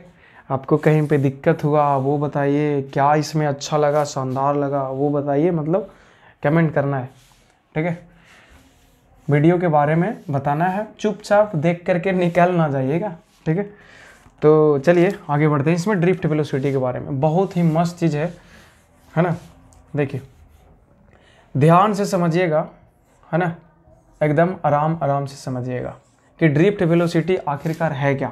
आपको कहीं पे दिक्कत हुआ वो बताइए, क्या इसमें अच्छा लगा, शानदार लगा वो बताइए, मतलब कमेंट करना है, ठीक है। वीडियो के बारे में बताना है, चुपचाप देख करके निकल ना जाइएगा, ठीक है। तो चलिए आगे बढ़ते हैं। इसमें ड्रिफ्ट वेलोसिटी के बारे में बहुत ही मस्त चीज़ है ना। देखिए ध्यान से समझिएगा, है ना, एकदम आराम से समझिएगा कि ड्रिफ्ट वेलोसिटी आखिरकार है क्या।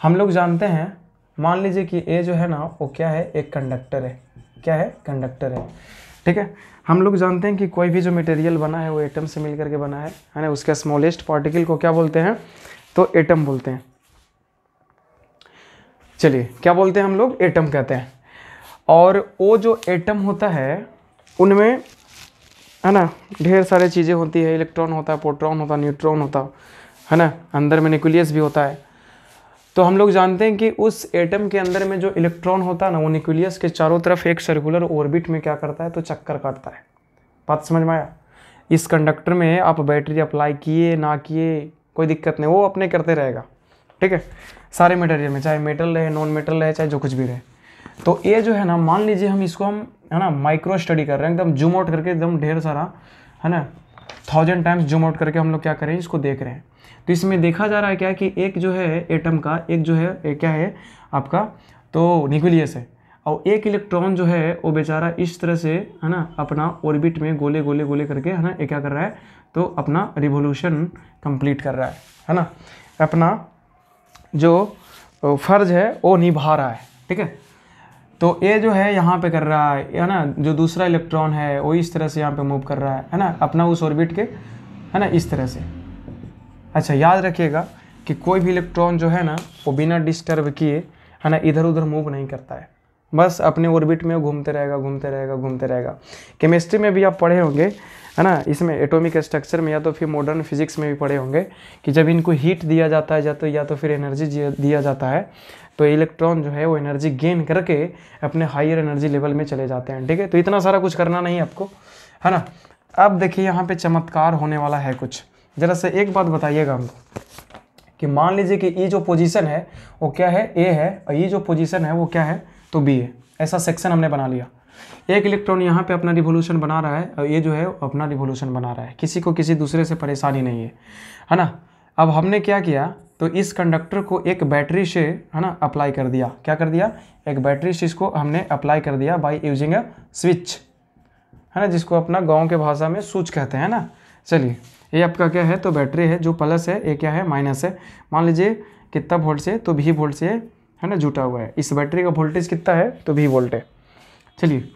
हम लोग जानते हैं, मान लीजिए कि ए जो है ना वो क्या है, एक कंडक्टर है। क्या है, कंडक्टर है, ठीक है। हम लोग जानते हैं कि कोई भी जो मटेरियल बना है वो एटम से मिलकर के बना है ना। उसका स्मॉलेस्ट पार्टिकल को क्या बोलते हैं, तो एटम बोलते हैं। चलिए क्या बोलते हैं हम लोग, एटम कहते हैं। और वो जो एटम होता है उनमें है ना ढेर सारी चीज़ें होती है, इलेक्ट्रॉन होता है, प्रोटॉन होता है, न्यूट्रॉन होता है ना, अंदर में न्यूक्लियस भी होता है। तो हम लोग जानते हैं कि उस एटम के अंदर में जो इलेक्ट्रॉन होता है ना, वो न्यूक्लियस के चारों तरफ एक सर्कुलर ऑर्बिट में क्या करता है, तो चक्कर काटता है। बात समझ में आया? इस कंडक्टर में आप बैटरी अप्लाई किए ना किए कोई दिक्कत नहीं, वो अपने करते रहेगा, ठीक है, सारे मटेरियल में, चाहे मेटल रहे, नॉन मेटल रहे, चाहे जो कुछ भी रहे। तो ये जो है ना, मान लीजिए हम इसको हम है ना माइक्रो स्टडी कर रहे हैं, एकदम जूम आउट करके, एकदम ढेर सारा है ना 1000 टाइम्स जूम आउट करके हम लोग क्या कर रहे हैं, इसको देख रहे हैं। तो इसमें देखा जा रहा है क्या कि एक जो है एटम का, एक जो है एक क्या है आपका, तो न्यूक्लियस है, और एक इलेक्ट्रॉन जो है वो बेचारा इस तरह से है ना अपना ऑर्बिट में गोले गोले गोले करके है ना ये क्या कर रहा है, तो अपना रिवोल्यूशन कंप्लीट कर रहा है ना, अपना जो फर्ज है वो निभा रहा है, ठीक है। तो ये जो है यहाँ पे कर रहा है ना, जो दूसरा इलेक्ट्रॉन है वो इस तरह से यहाँ पे मूव कर रहा है ना, अपना उस ऑर्बिट के है ना इस तरह से। अच्छा याद रखिएगा कि कोई भी इलेक्ट्रॉन जो है ना वो बिना डिस्टर्ब किए है ना इधर उधर मूव नहीं करता है, बस अपने ऑर्बिट में घूमते रहेगा घूमते रहेगा घूमते रहेगा। केमिस्ट्री में भी आप पढ़े होंगे है ना, इसमें एटॉमिक स्ट्रक्चर में या तो फिर मॉडर्न फिजिक्स में भी पढ़े होंगे कि जब इनको हीट दिया जाता है या तो फिर एनर्जी दिया जाता है, तो इलेक्ट्रॉन जो है वो एनर्जी गेन करके अपने हायर एनर्जी लेवल में चले जाते हैं, ठीक है। तो इतना सारा कुछ करना नहीं आपको, है ना। अब देखिए यहाँ पे चमत्कार होने वाला है कुछ। ज़रा से एक बात बताइएगा हमको कि मान लीजिए कि ये जो पोजीशन है वो क्या है, ए है, और ये जो पोजीशन है वो क्या है, तो बी है। ऐसा सेक्शन हमने बना लिया। एक इलेक्ट्रॉन यहाँ पे अपना रिवोल्यूशन बना रहा है और ये जो है अपना रिवोल्यूशन बना रहा है, किसी को किसी दूसरे से परेशानी नहीं है ना। अब हमने क्या किया, तो इस कंडक्टर को एक बैटरी से है ना अप्लाई कर दिया। क्या कर दिया, एक बैटरी से इसको हमने अप्लाई कर दिया बाय यूजिंग अ स्विच, है ना, जिसको अपना गांव के भाषा में स्विच कहते हैं ना। चलिए ये आपका क्या है, तो बैटरी है, जो प्लस है ये क्या है, माइनस है। मान लीजिए कितना वोल्ट से, तो V वोल्ट से है ना जुटा हुआ है। इस बैटरी का वोल्टेज कितना है, तो V वोल्ट है। चलिए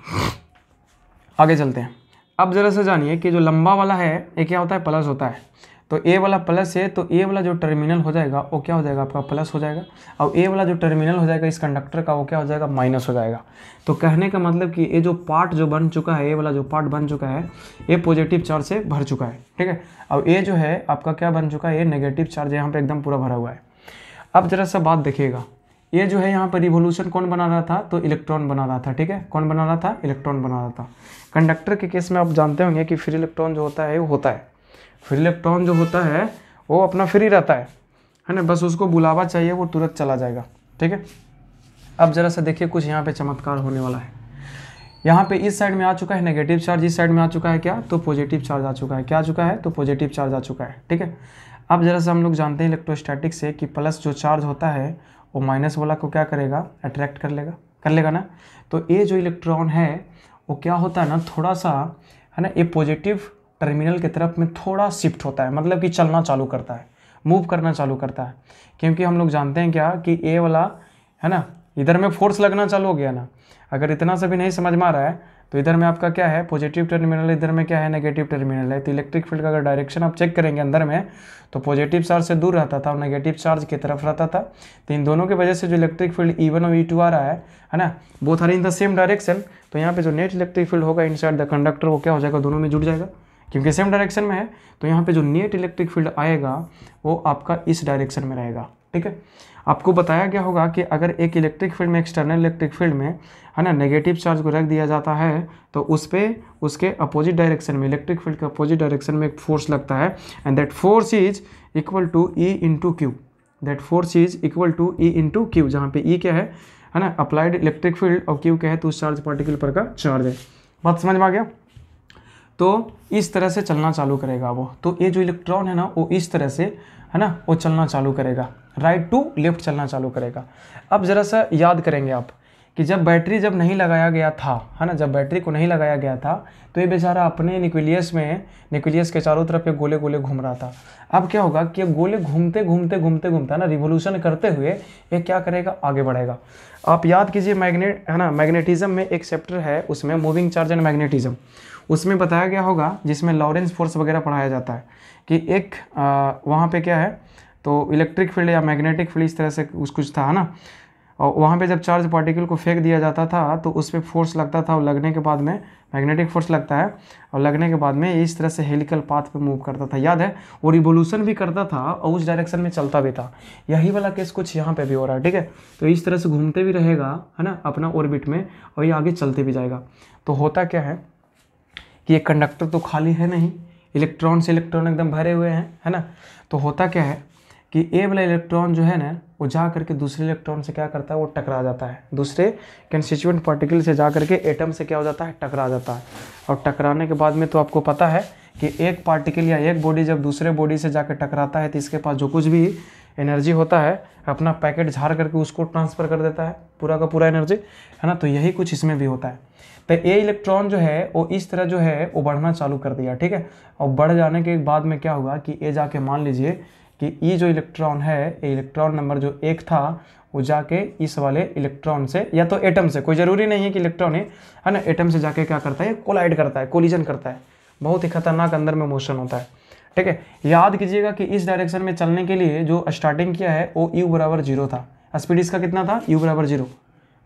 आगे चलते हैं। अब ज़रा से जानिए कि जो लंबा वाला है ये क्या होता है, प्लस होता है। तो ए वाला प्लस है, तो ए वाला जो टर्मिनल हो जाएगा वो क्या हो जाएगा, आपका प्लस हो जाएगा, और ए वाला जो टर्मिनल हो जाएगा इस कंडक्टर का वो क्या हो जाएगा, माइनस हो जाएगा। तो कहने का मतलब कि ये जो पार्ट जो बन चुका है, ए वाला जो पार्ट बन चुका है, ये पॉजिटिव चार्ज से भर चुका है, ठीक है। और ये जो है आपका क्या बन चुका है, ये नेगेटिव चार्ज यहाँ पर एकदम पूरा भरा हुआ है। अब जरा सा बात देखिएगा, ये जो है यहाँ पर रिवोल्यूशन कौन बना रहा था, तो इलेक्ट्रॉन बना रहा था, ठीक है। कौन बना रहा था, इलेक्ट्रॉन बना रहा था। कंडक्टर के केस में आप जानते होंगे कि फ्री इलेक्ट्रॉन जो होता है वो होता है, फ्री इलेक्ट्रॉन जो होता है वो अपना फ्री रहता है ना, बस उसको बुलावा चाहिए वो तुरंत चला जाएगा, ठीक है। अब जरा सा देखिए कुछ यहाँ पे चमत्कार होने वाला है। यहाँ पे इस साइड में आ चुका है नेगेटिव चार्ज, इस साइड में आ चुका है क्या, तो पॉजिटिव चार्ज आ चुका है। क्या आ चुका है, तो पॉजिटिव चार्ज आ चुका है, ठीक है। अब जरा सा हम लोग जानते हैं इलेक्ट्रोस्टैटिक से कि प्लस जो चार्ज होता है वो माइनस वाला को क्या करेगा, अट्रैक्ट कर लेगा ना। तो ये जो इलेक्ट्रॉन है वो क्या होता है ना, थोड़ा सा है ना ये पॉजिटिव टर्मिनल की तरफ में थोड़ा शिफ्ट होता है, मतलब कि चलना चालू करता है, मूव करना चालू करता है। क्योंकि हम लोग जानते हैं क्या कि ए वाला है ना इधर में फोर्स लगना चालू हो गया ना। अगर इतना सा भी नहीं समझ में आ रहा है तो इधर में आपका क्या है, पॉजिटिव टर्मिनल, इधर में क्या है, नेगेटिव टर्मिनल है। तो इलेक्ट्रिक फील्ड का अगर डायरेक्शन आप चेक करेंगे अंदर में, तो पॉजिटिव चार्ज से दूर रहता था और नेगेटिव चार्ज की तरफ रहता था। तो इन दोनों की वजह से जो इलेक्ट्रिक फील्ड E1 और E2 आ रहा है ना, both are in the same direction. तो यहाँ पे जो नेट इलेक्ट्रिक फील्ड होगा इनसाइड द कंडक्टर वो क्या हो जाएगा, दोनों में जुड़ जाएगा, क्योंकि सेम डायरेक्शन में है। तो यहाँ पे जो नेट इलेक्ट्रिक फील्ड आएगा वो आपका इस डायरेक्शन में रहेगा, ठीक है। आपको बताया गया होगा कि अगर एक इलेक्ट्रिक फील्ड में, एक्सटर्नल इलेक्ट्रिक फील्ड में है ना नेगेटिव चार्ज को रख दिया जाता है, तो उस पर उसके अपोजिट डायरेक्शन में, इलेक्ट्रिक फील्ड के अपोजिट डायरेक्शन में एक फोर्स लगता है, and that force is equal to E into q. That force is equal to E into q, जहाँ पे E क्या है ना अप्लाइड इलेक्ट्रिक फील्ड, और क्यू क्या है तो उस चार्ज पार्टिकल पर का चार्ज है। बात समझ में आ गया। तो इस तरह से चलना चालू करेगा वो। तो ये जो इलेक्ट्रॉन है ना वो इस तरह से है ना वो चलना चालू करेगा, राइट टू लेफ्ट चलना चालू करेगा। अब ज़रा सा याद करेंगे आप कि जब बैटरी जब नहीं लगाया गया था, है ना, जब बैटरी को नहीं लगाया गया था तो ये बेचारा अपने न्यूक्लियस में, न्यूक्लियस के चारों तरफ ये गोले गोले घूम रहा था। अब क्या होगा कि ये गोले घूमते घूमते घूमते घूमता ना रिवोल्यूशन करते हुए ये क्या करेगा, आगे बढ़ेगा। आप याद कीजिए मैग्नेट है ना, मैग्नेटिज्म में एक चैप्टर है उसमें मूविंग चार्ज एंड मैग्नेटिज्म, उसमें बताया गया होगा जिसमें लॉरेंस फोर्स वगैरह पढ़ाया जाता है कि एक वहाँ पे क्या है, तो इलेक्ट्रिक फील्ड या मैग्नेटिक फील्ड इस तरह से कुछ था, है ना। और वहाँ पे जब चार्ज पार्टिकल को फेंक दिया जाता था तो उस पर फोर्स लगता था और लगने के बाद में मैग्नेटिक फोर्स लगता है और लगने के बाद में इस तरह से हेलिकल पाथ पे मूव करता था, याद है, वो रिवोल्यूशन भी करता था और उस डायरेक्शन में चलता भी था। यही वाला केस कुछ यहाँ पे भी हो रहा है, ठीक है। तो इस तरह से घूमते भी रहेगा, है ना, अपना ऑर्बिट में, और ये आगे चलते भी जाएगा। तो होता क्या है कि ये कंडक्टर तो खाली है नहीं, इलेक्ट्रॉन से इलेक्ट्रॉन एकदम भरे हुए हैं, है ना। तो होता क्या है कि ए वाला इलेक्ट्रॉन जो है ना वो जा करके दूसरे इलेक्ट्रॉन से क्या करता है, वो टकरा जाता है, दूसरे कंस्टिट्यूएंट पार्टिकल से जा करके एटम से क्या हो जाता है, टकरा जाता है। और टकराने के बाद में तो आपको पता है कि एक पार्टिकल या एक बॉडी जब दूसरे बॉडी से जाकर टकराता है तो इसके पास जो कुछ भी एनर्जी होता है अपना पैकेट झाड़ करके उसको ट्रांसफ़र कर देता है, पूरा का पूरा एनर्जी, है ना। तो यही कुछ इसमें भी होता है। तो ए इलेक्ट्रॉन जो है वो इस तरह जो है वो बढ़ना चालू कर दिया, ठीक है। और बढ़ जाने के बाद में क्या हुआ कि ए जाके मान लीजिए कि ये जो इलेक्ट्रॉन है, ये इलेक्ट्रॉन नंबर जो 1 था वो जाके इस वाले इलेक्ट्रॉन से या तो एटम से, कोई ज़रूरी नहीं है कि इलेक्ट्रॉन है ना, एटम से जाके क्या करता है, कोलाइड करता है, कोलिजन करता है। बहुत ही खतरनाक अंदर में मोशन होता है, ठीक है। याद कीजिएगा कि इस डायरेक्शन में चलने के लिए जो स्टार्टिंग किया है वो u बराबर 0 था, स्पीड इसका कितना था, u बराबर 0।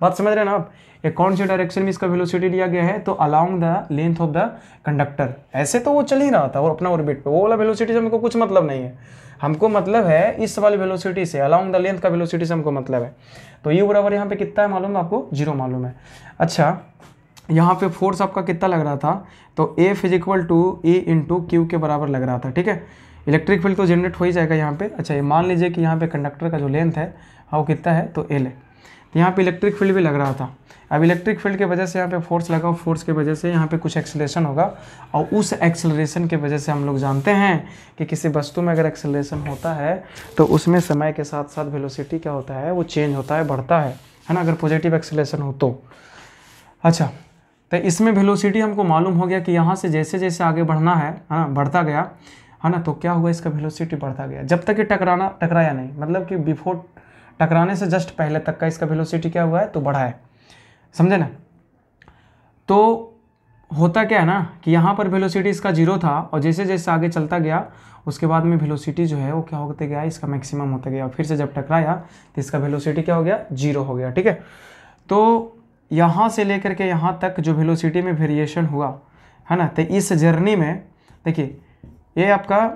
बात समझ रहे हैं ना आप। एक कौन से डायरेक्शन में इसका वेलोसिटी लिया गया है, तो along the length of the conductor. ऐसे तो वो चल ही रहा था और अपना ऑर्बिट पे, वो वाला वेलोसिटी से हमको कुछ मतलब नहीं है, हमको मतलब है इस वाली वेलोसिटी से, अलोंग द लेंथ का वेलोसिटी से हमको मतलब है। तो u बराबर यहाँ पे कितना है मालूम है आपको, 0 मालूम है। अच्छा, यहाँ पे फोर्स आपका कितना लग रहा था, तो F is equal to E into q के बराबर लग रहा था, ठीक है। इलेक्ट्रिक फील्ड तो जनरेट हो ही जाएगा यहाँ पे। अच्छा, ये मान लीजिए कि यहाँ पे कंडक्टर का जो लेंथ है वो कितना है, तो L है। तो यहाँ पे इलेक्ट्रिक फील्ड भी लग रहा था। अब इलेक्ट्रिक फील्ड की वजह से यहाँ पे फोर्स लगा, फोर्स की वजह से यहाँ पे कुछ एक्सेलरेशन होगा, और उस एक्सेलरेशन की वजह से हम लोग जानते हैं कि किसी वस्तु में अगर एक्सेलरेशन होता है तो उसमें समय के साथ साथ वेलोसिटी क्या होता है, वो चेंज होता है, बढ़ता है ना, अगर पॉजिटिव एक्सेलरेशन हो तो। अच्छा, तो इसमें वेलोसिटी हमको मालूम हो गया कि यहाँ से जैसे जैसे आगे बढ़ना है ना, बढ़ता गया, है ना, तो क्या हुआ, इसका वेलोसिटी बढ़ता गया जब तक ये टकराया नहीं, मतलब कि बिफोर टकराने से जस्ट पहले तक का इसका वेलोसिटी क्या हुआ है, तो बढ़ा है, समझे ना। तो होता क्या है ना कि यहाँ पर वेलोसिटी इसका 0 था और जैसे जैसे आगे चलता गया उसके बाद में वेलोसिटी जो है वो क्या होते गया, इसका मैक्सिमम होता गया, फिर से जब टकराया तो इसका वेलोसिटी क्या हो गया, 0 हो गया, ठीक है। तो यहाँ से लेकर के यहाँ तक जो वेलोसिटी में वेरिएशन हुआ है ना, तो इस जर्नी में देखिए ये आपका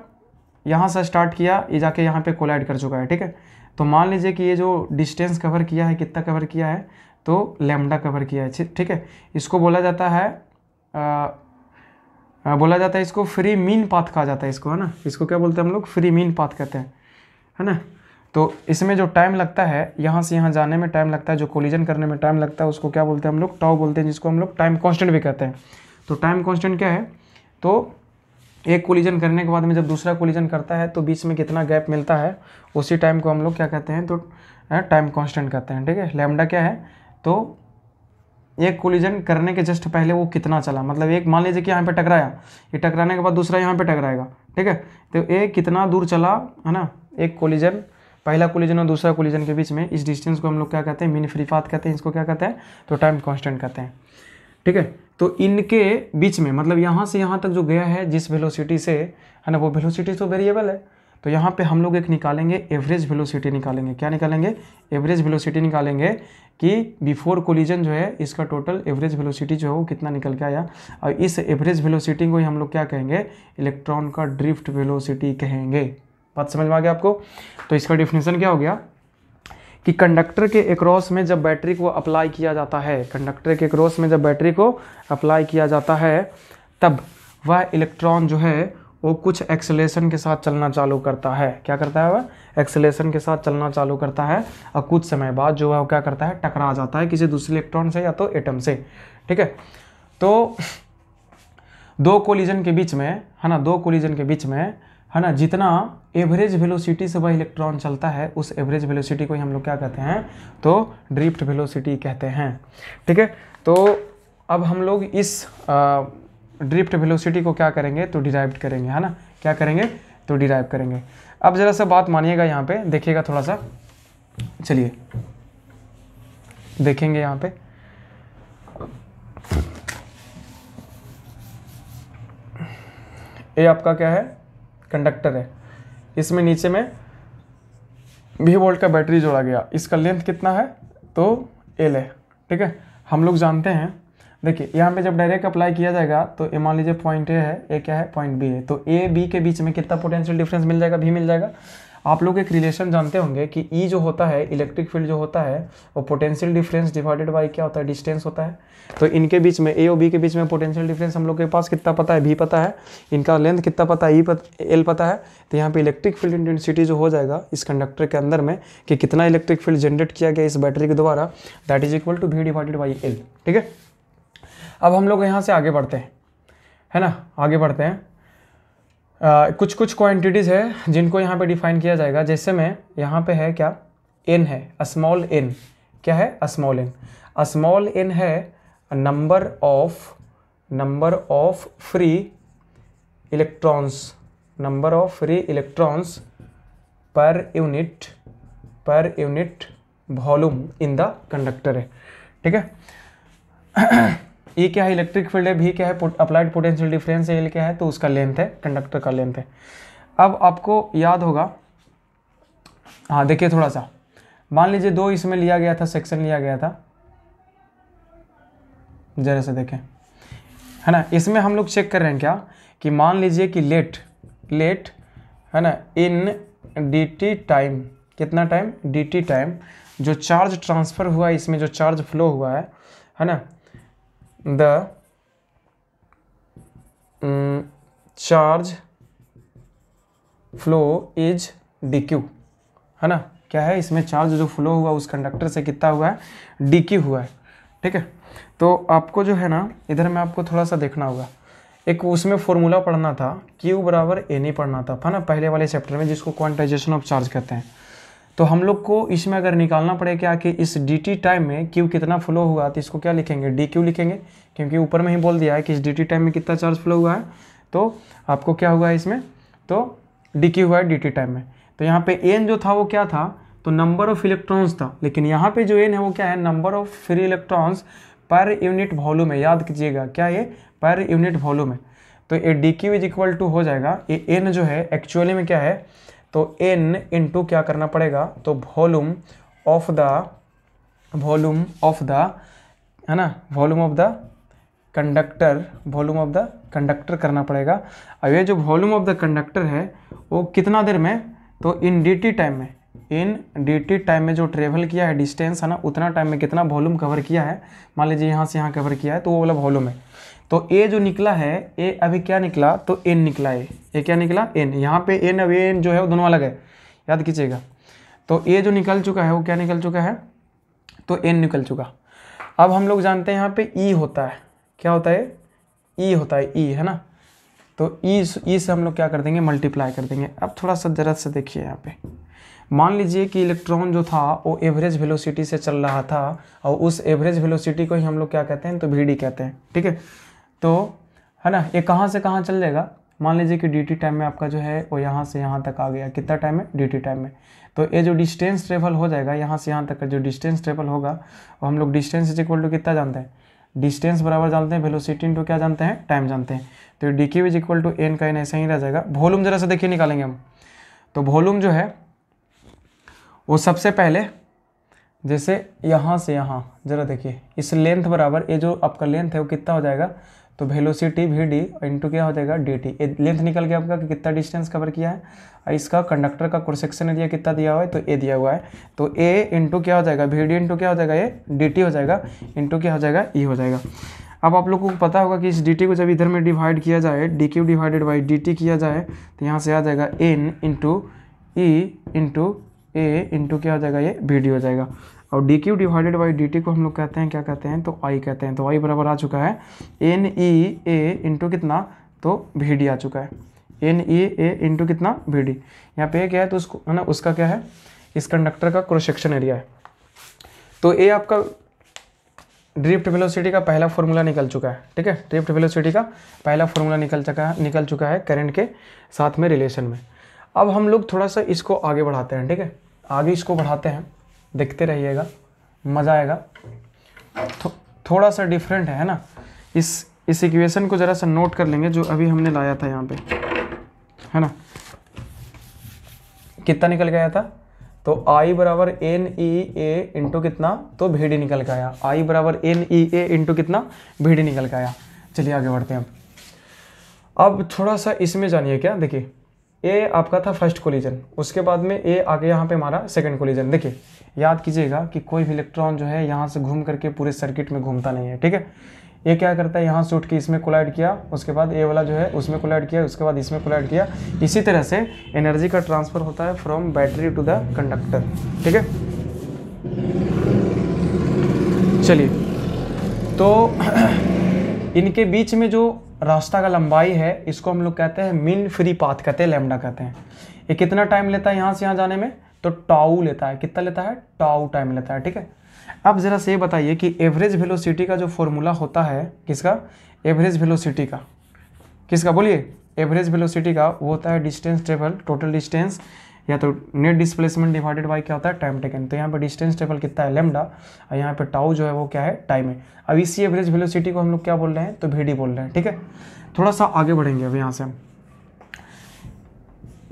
यहाँ से स्टार्ट किया, ये जाके यहाँ पे कोलाइड कर चुका है, ठीक है। तो मान लीजिए कि ये जो डिस्टेंस कवर किया है, कितना कवर किया है, तो लैम्डा कवर किया है, ठीक है। इसको बोला जाता है इसको फ्री मीन पाथ कहा जाता है इसको, है ना। इसको क्या बोलते हैं हम लोग, फ्री मीन पाथ कहते हैं, है ना। तो इसमें जो टाइम लगता है, यहाँ से यहाँ जाने में टाइम लगता है, जो कोलिजन करने में टाइम लगता है उसको क्या बोलते हैं हम लोग, टाउ बोलते हैं, जिसको हम लोग टाइम कांस्टेंट भी कहते हैं। तो टाइम कांस्टेंट क्या है, तो एक कोलिजन करने के बाद में जब दूसरा कोलिजन करता है तो बीच में कितना गैप मिलता है, उसी टाइम को हम लोग क्या कहते हैं, तो टाइम कांस्टेंट कहते हैं, ठीक है। लैम्डा क्या है, तो एक कोलिजन करने के जस्ट पहले वो कितना चला, मतलब एक मान लीजिए कि यहाँ पे टकराया, ये टकराने के बाद दूसरा यहाँ पे टकराएगा, ठीक है। तो एक कितना दूर चला, है ना, एक कोलिजन, पहला कोलिजन और दूसरा कोलिजन के बीच में, इस डिस्टेंस को हम लोग क्या कहते हैं, मीन फ्री पाथ कहते हैं, इसको क्या कहते हैं, तो टाइम कांस्टेंट कहते हैं, ठीक है। तो इनके बीच में मतलब यहाँ से यहाँ तक जो गया है जिस वेलोसिटी से, है ना, वो वेलोसिटी तो वेरिएबल है। तो यहाँ पे हम लोग एक निकालेंगे एवरेज वेलोसिटी निकालेंगे, क्या निकालेंगे, एवरेज वेलोसिटी निकालेंगे कि बिफोर कोलिजन जो है इसका टोटल एवरेज वेलोसिटी जो है वो कितना निकल के आया, और इस एवरेज वेलोसिटी को ही हम लोग क्या कहेंगे, इलेक्ट्रॉन का ड्रिफ्ट वेलोसिटी कहेंगे। बात समझ में आ गया आपको। तो इसका डिफिनेशन क्या हो गया कि कंडक्टर के एक्रॉस में जब बैटरी को अप्लाई किया जाता है, कंडक्टर के एक्रॉस में जब बैटरी को अप्लाई किया जाता है तब वह इलेक्ट्रॉन जो है वो कुछ एक्सेलरेशन के साथ चलना चालू करता है। क्या करता है, वह एक्सेलरेशन के साथ चलना चालू करता है और कुछ समय बाद जो है वो क्या करता है, टकरा जाता है किसी दूसरे इलेक्ट्रॉन से या तो एटम से, ठीक है। तो दो कोलिजन के बीच में, है ना, दो कोलिजन के बीच में, है ना, जितना एवरेज वेलोसिटी से वह इलेक्ट्रॉन चलता है उस एवरेज वेलोसिटी को ही हम लोग क्या कहते हैं, तो ड्रिफ्ट वेलोसिटी कहते हैं, ठीक है। तो अब हम लोग इस ड्रिफ्ट वेलोसिटी को क्या करेंगे, तो डिराइव करेंगे, है ना, क्या करेंगे, तो डिराइव करेंगे। अब जरा सा बात मानिएगा, यहाँ पे देखिएगा थोड़ा सा, चलिए देखेंगे यहाँ पे। ये आपका क्या है, कंडक्टर है, इसमें नीचे में V वोल्ट का बैटरी जोड़ा गया, इसका लेंथ कितना है, तो एल है। ठीक है, हम लोग जानते हैं, देखिए यहाँ पे जब डायरेक्ट अप्लाई किया जाएगा तो ये मान लीजिए पॉइंट ए है, ए क्या है, पॉइंट बी है, तो ए बी के बीच में कितना पोटेंशियल डिफरेंस मिल जाएगा, भी मिल जाएगा। आप लोग एक रिलेशन जानते होंगे कि ई जो होता है, इलेक्ट्रिक फील्ड जो होता है, वो पोटेंशियल डिफरेंस डिवाइडेड बाय क्या होता है, डिस्टेंस होता है। तो इनके बीच में, ए और बी के बीच में पोटेंशियल डिफरेंस हम लोग के पास कितना पता है, भी पता है, इनका लेंथ कितना पता है, एल पता है। तो यहाँ पे इलेक्ट्रिक फील्ड इंटेंसिटी जो हो जाएगा इस कंडक्टर के अंदर में, कि कितना इलेक्ट्रिक फील्ड जनरेट किया गया इस बैटरी के द्वारा, दैट इज इक्वल टू भी डिवाइडेड बाई एल। ठीक है, अब हम लोग यहाँ से आगे बढ़ते हैं, है ना, आगे बढ़ते हैं। कुछ कुछ क्वांटिटीज़ है जिनको यहाँ पे डिफाइन किया जाएगा। जैसे में यहाँ पे है क्या, एन है, स्मॉल एन, क्या है, स्मॉल एन। स्मॉल एन है number of free electrons, number of free electrons per unit volume in the conductor है। ठीक है, ये क्या है, इलेक्ट्रिक फील्ड है, भी क्या है, अप्लाइड पोटेंशियल डिफरेंस है, एल क्या है, तो उसका लेंथ है, कंडक्टर का लेंथ है। अब आपको याद होगा, हाँ देखिए थोड़ा सा, मान लीजिए दो इसमें लिया गया था, सेक्शन लिया गया था, जरा से देखें, है ना। इसमें हम लोग चेक कर रहे हैं क्या, कि मान लीजिए कि लेट है ना, इन डी टी टाइम, कितना टाइम, डी टी टाइम, जो चार्ज ट्रांसफर हुआ है, इसमें जो चार्ज फ्लो हुआ है ना, the charge flow is D Q, है ना, क्या है, इसमें चार्ज जो फ्लो हुआ उस कंडक्टर से कितना हुआ है, डी क्यू हुआ है। ठीक है, तो आपको जो है ना, इधर में आपको थोड़ा सा देखना होगा, एक उसमें फॉर्मूला पढ़ना था, Q बराबर एन ही पढ़ना था ना, पहले वाले चैप्टर में, जिसको क्वांटाइजेशन ऑफ चार्ज कहते हैं। तो हम लोग को इसमें अगर निकालना पड़े क्या, कि इस डी टी टाइम में Q कितना फ्लो हुआ, तो इसको क्या लिखेंगे, डी क्यू लिखेंगे, क्योंकि ऊपर में ही बोल दिया है कि इस डी टी टाइम में कितना चार्ज फ्लो हुआ है, तो आपको क्या हुआ है इसमें, तो डी क्यू हुआ है डी टी टाइम में। तो यहाँ पे एन जो था वो क्या था, तो नंबर ऑफ इलेक्ट्रॉन्स था, लेकिन यहाँ पे जो एन है वो क्या है, number of free electrons per unit volume है। याद कीजिएगा क्या, ये पर यूनिट वॉल्यूम है। तो ये d q is equal to हो जाएगा, ये एन जो है एक्चुअली में क्या है, तो एन इंटू क्या करना पड़ेगा, तो वॉल्यूम ऑफ द है ना, वॉल्यूम ऑफ द कंडक्टर करना पड़ेगा। अब ये जो वॉल्यूम ऑफ द कंडक्टर है वो कितना देर में, तो इन डी टी टाइम में जो ट्रेवल किया है डिस्टेंस है ना, उतना टाइम में कितना वॉल्यूम कवर किया है, मान लीजिए यहाँ से यहाँ कवर किया है, तो वो वाला वॉल्यूम है। तो ए जो निकला है, ए अभी क्या निकला, तो एन निकला है, ए क्या निकला, एन। यहाँ पे एन, अब एन जो है वो दोनों अलग है, याद कीजिएगा। तो ए जो निकल चुका है वो क्या निकल चुका है, तो एन निकल चुका। अब हम लोग जानते हैं यहाँ पे ई होता है, क्या होता है, ई होता है, ई है ना, तो ई से हम लोग क्या कर देंगे, मल्टीप्लाई कर देंगे। अब थोड़ा सा जरा से देखिए यहाँ पे, मान लीजिए कि इलेक्ट्रॉन जो था वो एवरेज वेलोसिटी से चल रहा था, और उस एवरेज वेलोसिटी को ही हम लोग क्या कहते हैं, तो वी कहते हैं। ठीक है, तो है ना, ये कहाँ से कहाँ चल जाएगा, मान लीजिए कि डी टी टाइम में आपका जो है वो यहाँ से यहाँ तक आ गया, कितना टाइम है, डी टी टाइम में। तो ये जो डिस्टेंस ट्रेवल हो जाएगा यहाँ से यहाँ तक का जो डिस्टेंस ट्रेवल होगा, वो हम लोग डिस्टेंस इज इक्वल टू कितना जानते हैं, डिस्टेंस बराबर जानते हैं वेलोसिटी इंटू क्या जानते हैं, टाइम जानते हैं। तो d q is equal to n का एन ऐसा ही रह जाएगा। वॉल्यूम जरा से देखिए निकालेंगे हम, तो वॉल्यूम जो है वो सबसे पहले, जैसे यहाँ से यहाँ जरा देखिए, इस लेंथ बराबर, ये जो आपका लेंथ है वो कितना हो जाएगा, तो वेलोसिटी वी डी इंटू क्या हो जाएगा, डी टी। लेंथ निकल गया आपका कि कितना डिस्टेंस कवर किया है, और इसका कंडक्टर का क्रॉस सेक्शन एरिया कितना दिया हुआ है, तो ए दिया हुआ है, तो ए इंटू क्या हो जाएगा, वी डी इंटू क्या हो जाएगा, ये डी टी हो जाएगा, इंटू क्या हो जाएगा, ई हो जाएगा। अब आप लोगों को पता होगा कि इस डी टी को जब इधर में डिवाइड किया जाए, D q divided by D T किया जाए, तो यहाँ से आ जाएगा एन इंटू ई इंटू ए इंटू क्या हो जाएगा, ये वी डी हो जाएगा। और D q divided by D T को हम लोग कहते हैं, क्या कहते हैं, तो आई कहते हैं। तो आई बराबर आ चुका है एन ई ए इंटू कितना, तो वी डी आ चुका है, एन ई ए इंटू कितना, वी डी। यहाँ पे क्या है, तो उसको है ना, उसका क्या है, इस कंडक्टर का क्रॉस सेक्शन एरिया है। तो ये आपका ड्रिफ्ट वेलोसिटी का पहला फॉर्मूला निकल चुका है। ठीक है, ड्रिफ्ट वेलोसिटी का पहला फॉर्मूला निकल चुका है करंट के साथ में रिलेशन में। अब हम लोग थोड़ा सा इसको आगे बढ़ाते हैं। ठीक है, आगे इसको बढ़ाते हैं, देखते रहिएगा, मज़ा आएगा। थोड़ा सा डिफरेंट है ना, इस इक्वेशन को ज़रा सा नोट कर लेंगे, जो अभी हमने लाया था यहाँ पे, है ना, कितना निकल गया था, तो आई बराबर एन ई ए इंटू कितना, तो वी डी निकल के आया। आई बराबर एन ई ए इंटू कितना, वी डी निकल के आया। चलिए आगे बढ़ते हैं। अब थोड़ा सा इसमें जानिए क्या, देखिए ए आपका था फर्स्ट कोलिजन, उसके बाद में ए आगे यहाँ पे हमारा सेकंड कोलिजन। देखिए याद कीजिएगा कि कोई भी इलेक्ट्रॉन जो है यहाँ से घूम करके पूरे सर्किट में घूमता नहीं है, ठीक है। ये क्या करता है, यहाँ से उठ के इसमें कोलाइड किया, उसके बाद ए वाला जो है उसमें कोलाइड किया, उसके बाद इसमें कोलाइड किया। इसी तरह से एनर्जी का ट्रांसफर होता है from battery to the conductor, ठीक है। चलिए तो इनके बीच में जो रास्ता का लंबाई है इसको हम लोग कहते हैं मीन फ्री पाथ कहते हैं, लैम्डा कहते हैं। ये कितना टाइम लेता है यहाँ से यहाँ जाने में, तो टाउ लेता है। कितना लेता है, टाउ टाइम लेता है, ठीक है। अब जरा से ये बताइए कि एवरेज वेलोसिटी का जो फॉर्मूला होता है, किसका, एवरेज वेलोसिटी का, किसका बोलिए, एवरेज वेलोसिटी का, वो होता है डिस्टेंस ट्रेवल, टोटल डिस्टेंस, या तो नेट डिस्प्लेसमेंट डिवाइडेड बाय क्या होता है, टाइम टेकन। तो यहाँ पे डिस्टेंस ट्रेवल कितना है, लैम्डा, और यहाँ पे टाउ जो है वो क्या है, टाइम है। अब इसी एवरेज वेलोसिटी को हम लोग क्या बोल रहे हैं, तो वी डी बोल रहे हैं, ठीक है। थोड़ा सा आगे बढ़ेंगे अब यहाँ से हम।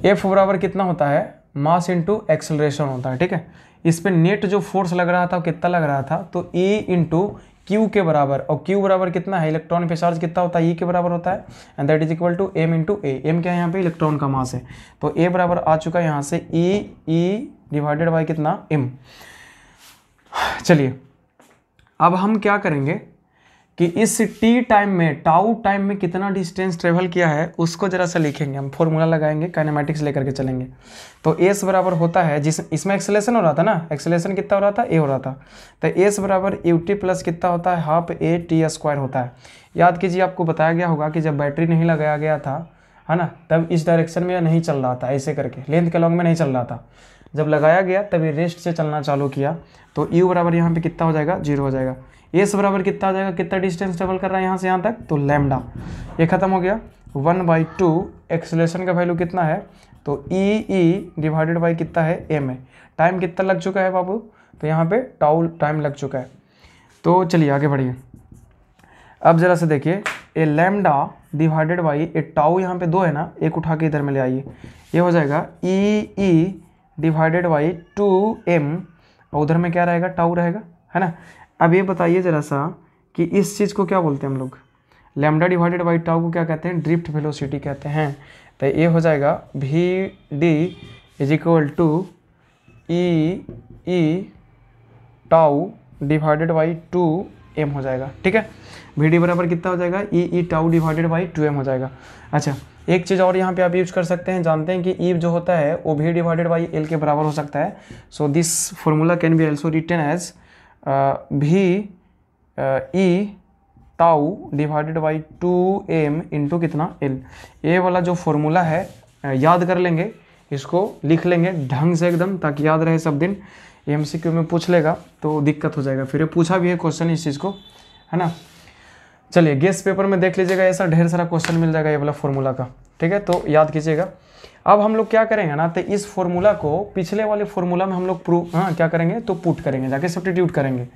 एफ बराबर कितना होता है, मास इंटू एक्सेलरेशन होता है, ठीक है। इस पे नेट जो फोर्स लग रहा था वो कितना लग रहा था, तो E इंटू क्यू के बराबर, और क्यू बराबर कितना है, इलेक्ट्रॉन पे चार्ज कितना होता है, E के बराबर होता है, and that is equal to m into a. M क्या है यहाँ पे, इलेक्ट्रॉन का मास है, तो ए बराबर आ चुका है यहाँ से ई डिवाइडेड बाई कितना, एम। चलिए अब हम क्या करेंगे कि इस टी टाइम में, टाउ टाइम में कितना डिस्टेंस ट्रेवल किया है उसको जरा सा लिखेंगे हम, फॉर्मूला लगाएंगे, काइनेमेटिक्स लेकर के चलेंगे। तो एस बराबर होता है, जिस इसमें एक्सेलेरेशन हो रहा था ना, एक्सेलेरेशन कितना हो रहा था, ए हो रहा था, तो एस बराबर यू टी प्लस कितना होता है, हाफ ए टी स्क्वायर होता है। याद कीजिए आपको बताया गया होगा कि जब बैटरी नहीं लगाया गया था, है ना, तब इस डायरेक्शन में नहीं चल रहा था, ऐसे करके लेंथ के लॉन्ग में नहीं चल रहा था। जब लगाया गया तभी रेस्ट से चलना चालू किया, तो यू बराबर यहाँ पे कितना हो जाएगा, 0 हो जाएगा। एस बराबर कितना हो जाएगा, कितना डिस्टेंस ट्रेवल कर रहा है यहाँ से यहाँ तक, तो लैम्डा, ये खत्म हो गया। 1/2 एक्सेलरेशन का वैल्यू कितना है, तो ई डिवाइडेड बाई कितना है, एम है। टाइम कितना लग चुका है बाबू, तो यहाँ पे टाउ टाइम लग चुका है। तो चलिए आगे बढ़िए। अब जरा से देखिए, A lambda divided by A tau, यहाँ पे 2 है ना, एक उठा के इधर में ले आइए, ये हो जाएगा ई डिवाइडेड बाई 2m, और उधर में क्या रहेगा, टाउ रहेगा, है ना। अब ये बताइए जरा सा कि इस चीज़ को क्या बोलते हैं हम लोग, लैम्डा डिवाइडेड बाई टाउ को क्या कहते हैं, ड्रिफ्ट वेलोसिटी कहते हैं। तो ये हो जाएगा v d is equal to e tau divided by 2m हो जाएगा, ठीक है। वी डी बराबर कितना हो जाएगा, ई टाउ डिवाइडेड बाई 2m हो जाएगा। अच्छा एक चीज़ और यहाँ पे आप यूज कर सकते हैं, जानते हैं कि ई जो होता है वो वी डिवाइडेड बाई एल के बराबर हो सकता है। So this formula can be also written as v e tau divided by 2m into कितना, एल। ये वाला जो फॉर्मूला है याद कर लेंगे, इसको लिख लेंगे ढंग से एकदम, ताकि याद रहे सब दिन। MCQ में पूछ लेगा तो दिक्कत हो जाएगा, फिर ये पूछा भी है क्वेश्चन इस चीज़ को, है ना। चलिए गेस्ट पेपर में देख लीजिएगा, ऐसा ढेर सारा क्वेश्चन मिल जाएगा ये वाला फॉर्मूला का, ठीक है, तो याद कीजिएगा। अब हम लोग क्या करेंगे ना, तो इस फॉर्मूला को पिछले वाले फॉर्मूला में हम लोग क्या करेंगे, तो पुट करेंगे, जाके सब्स्टिट्यूट करेंगे।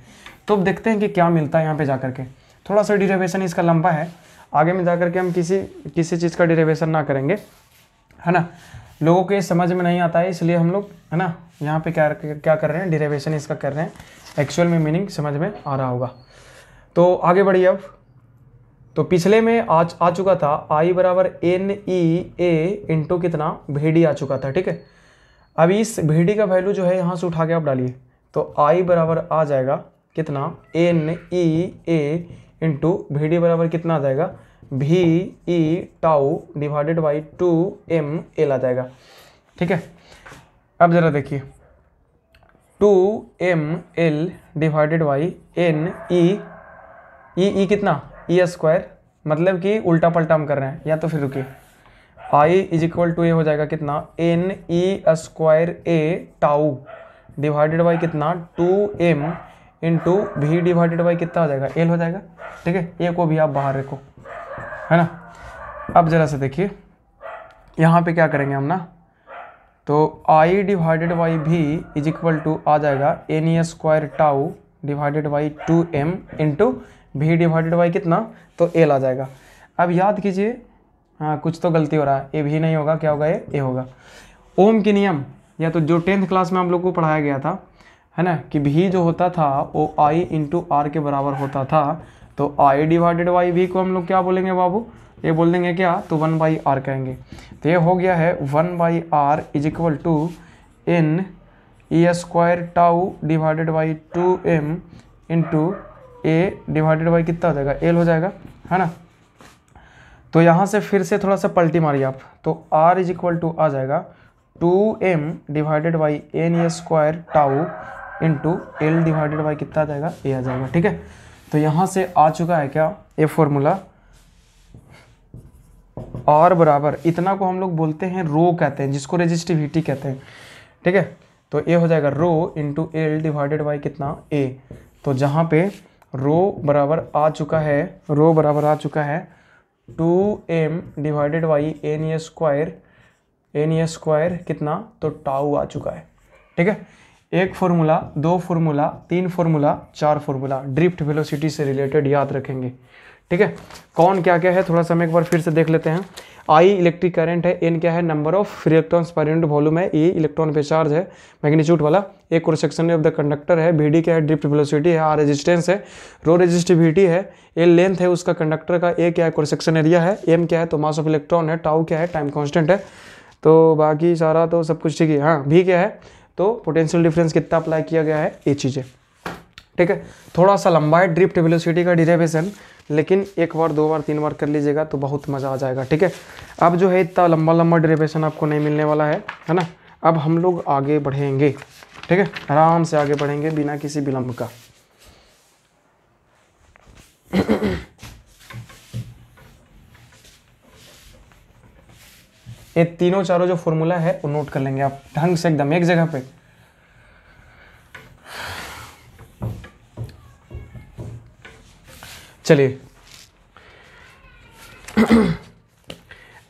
तो अब देखते हैं कि क्या मिलता है यहाँ पे जाकर के। थोड़ा सा डिराइवेशन इसका लंबा है, आगे में जाकर के हम किसी चीज़ का डिराइवेशन ना करेंगे, है ना। लोगों के समझ में नहीं आता है, इसलिए हम लोग, है ना, यहाँ पे क्या कर रहे हैं, डिराइवेशन इसका कर रहे हैं। एक्चुअल में मीनिंग समझ में आ रहा होगा। तो आगे बढ़िए अब। तो पिछले में आ चुका था आई बराबर एन ई ए इंटू कितना, वी डी आ चुका था, ठीक है। अब इस वी डी का वैल्यू जो है यहाँ से उठा के आप डालिए, तो आई बराबर आ जाएगा कितना, n e a into v d बराबर कितना आ जाएगा, v e tau divided by 2m l आ जाएगा, ठीक है। अब जरा देखिए 2m l divided by n e कितना, ई स्क्वायर, मतलब कि उल्टा पलटा हम कर रहे हैं, या तो फिर रुकिए, I is equal to a हो जाएगा कितना, n e square a tau divided by कितना, 2m into v divided by कितना हो जाएगा, एल हो जाएगा, ठीक है। ए को भी आप बाहर रखो, है ना। अब जरा से देखिए यहाँ पे क्या करेंगे हम ना, तो i divided by v is equal to आ जाएगा n e square tau divided by 2m into v divided by कितना, तो एल आ जाएगा। अब याद कीजिए, हाँ कुछ तो गलती हो रहा है, ए भी नहीं होगा, क्या होगा, ए होगा। ओम की नियम, या तो जो 10th क्लास में हम लोग को पढ़ाया गया था, है ना, कि भी जो होता था वो आई इंटू आर के बराबर होता था। तो आई डिवाइडेड बाई वी को हम लोग क्या बोलेंगे बाबू, ये बोल देंगे क्या, तो 1/r कहेंगे। तो ये हो गया है 1/r is equal to n e square tau divided by 2m into a divided by कितना हो जाएगा, एल हो जाएगा, है ना। तो यहाँ से फिर से थोड़ा सा पलटी मारिए आप, तो r इज इक्वल टू आ जाएगा 2m divided by n square tau into l divided by कितना आ जाएगा, ए आ जाएगा, ठीक है। तो यहाँ से आ चुका है क्या ये फॉर्मूला, r बराबर इतना को हम लोग बोलते हैं रो कहते हैं, जिसको रेजिस्टिविटी कहते हैं, ठीक है। तो ये हो जाएगा रो इंटू एल डिवाइडेड बाई कितना, ए। तो जहाँ पे रो बराबर आ चुका है, रो बराबर आ चुका है 2m divided by n square कितना, तो टाउ आ चुका है, ठीक है। एक फार्मूला, दो फार्मूला, तीन फार्मूला, चार फार्मूला ड्रिफ्ट वेलोसिटी से रिलेटेड याद रखेंगे, ठीक है। कौन क्या क्या है थोड़ा सा हम एक बार फिर से देख लेते हैं। आई इलेक्ट्रिक करंट है, एन क्या है, number of free electrons per unit volume है, ई इलेक्ट्रॉन पे चार्ज है मैग्नीट्यूड वाला, एक cross section of the conductor है, बी डी क्या है, ड्रिफ्ट वेलोसिटी है, आर रेजिस्टेंस है, रो रेजिस्टिविटी है, एल लेंथ है उसका कंडक्टर का, ए क्या है क्रॉस सेक्शन एरिया है, एम क्या है तो मास ऑफ इलेक्ट्रॉन है, टाउ क्या है टाइम कांस्टेंट है। तो बाकी सारा तो सब कुछ ठीक है। हाँ, भी क्या है तो पोटेंशियल डिफरेंस कितना अप्लाई किया गया है, ये चीज़ें, ठीक है। थोड़ा सा लंबा है ड्रिफ्ट वेलोसिटी का डिराइवेशन, लेकिन एक बार दो बार तीन बार कर लीजिएगा तो बहुत मज़ा आ जाएगा, ठीक है। अब जो है इतना लंबा लंबा डिराइवेशन आपको नहीं मिलने वाला है ना। अब हम लोग आगे बढ़ेंगे, ठीक है, आराम से आगे बढ़ेंगे बिना किसी विलंब का। ये तीनों चारों जो फॉर्मूला है वो नोट कर लेंगे आप ढंग से एकदम एक जगह पे। चलिए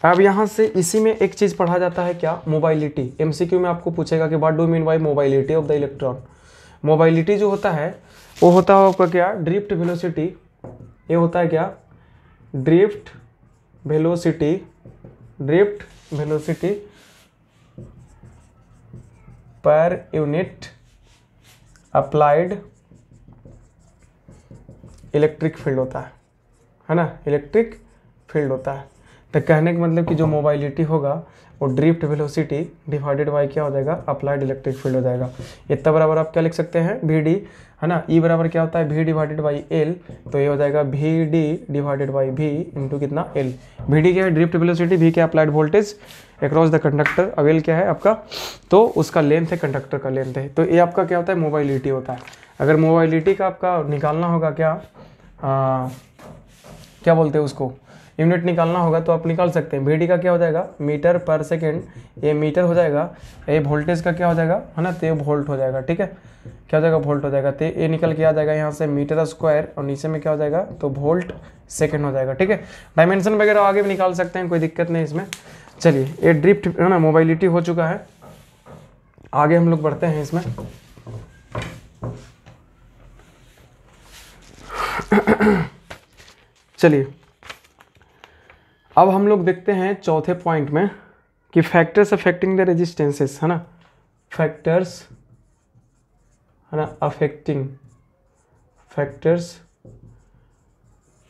अब यहां से इसी में एक चीज पढ़ा जाता है क्या, मोबाइलिटी। एमसीक्यू में आपको पूछेगा कि what do mean by mobility of the electron. Mobility जो होता है वो होता है आपका क्या, ड्रिफ्ट वेलोसिटी। ये होता है क्या, drift velocity, drift velocity per unit applied electric field होता है ना, इलेक्ट्रिक फील्ड होता है। तो कहने का मतलब कि जो मोबाइलिटी होगा वो ड्रिफ्ट वेलोसिटी डिवाइडेड बाय क्या हो जाएगा, अप्लाइड इलेक्ट्रिक फील्ड हो जाएगा। इतना बराबर आप क्या लिख सकते हैं, वी डी, है ना। ई बराबर क्या होता है, वी डिवाइडेड बाई एल, तो ये हो जाएगा v d divided by v into कितना, एल। वी डी क्या है, ड्रिफ्ट वेलोसिटी, वी क्या applied voltage across the conductor, अब एल क्या है आपका, तो उसका लेंथ है, कंडक्टर का लेंथ है। तो ये आपका क्या होता है, मोबाइलिटी होता है। अगर मोबाइलिटी का आपका निकालना होगा क्या, क्या बोलते हैं उसको, यूनिट निकालना होगा तो आप निकाल सकते हैं। वी डी का क्या हो जाएगा, मीटर पर सेकेंड, ये मीटर हो जाएगा, ये वोल्टेज का क्या हो जाएगा, है ना, तो ये वोल्ट हो जाएगा, ठीक है। क्या हो जाएगा, वोल्ट हो जाएगा। तो ये निकल के आ जाएगा यहाँ से मीटर स्क्वायर, और नीचे में क्या हो जाएगा, तो वोल्ट सेकेंड हो जाएगा, ठीक है। डायमेंशन वगैरह आगे भी निकाल सकते हैं, कोई दिक्कत नहीं इसमें। चलिए ये ड्रिफ्ट, है ना, मोबाइलिटी हो चुका है। आगे हम लोग बढ़ते हैं इसमें। चलिए अब हम लोग देखते हैं चौथे पॉइंट में कि फैक्टर्स अफेक्टिंग द रेजिस्टेंसेस, है ना, फैक्टर्स, है ना, affecting, factors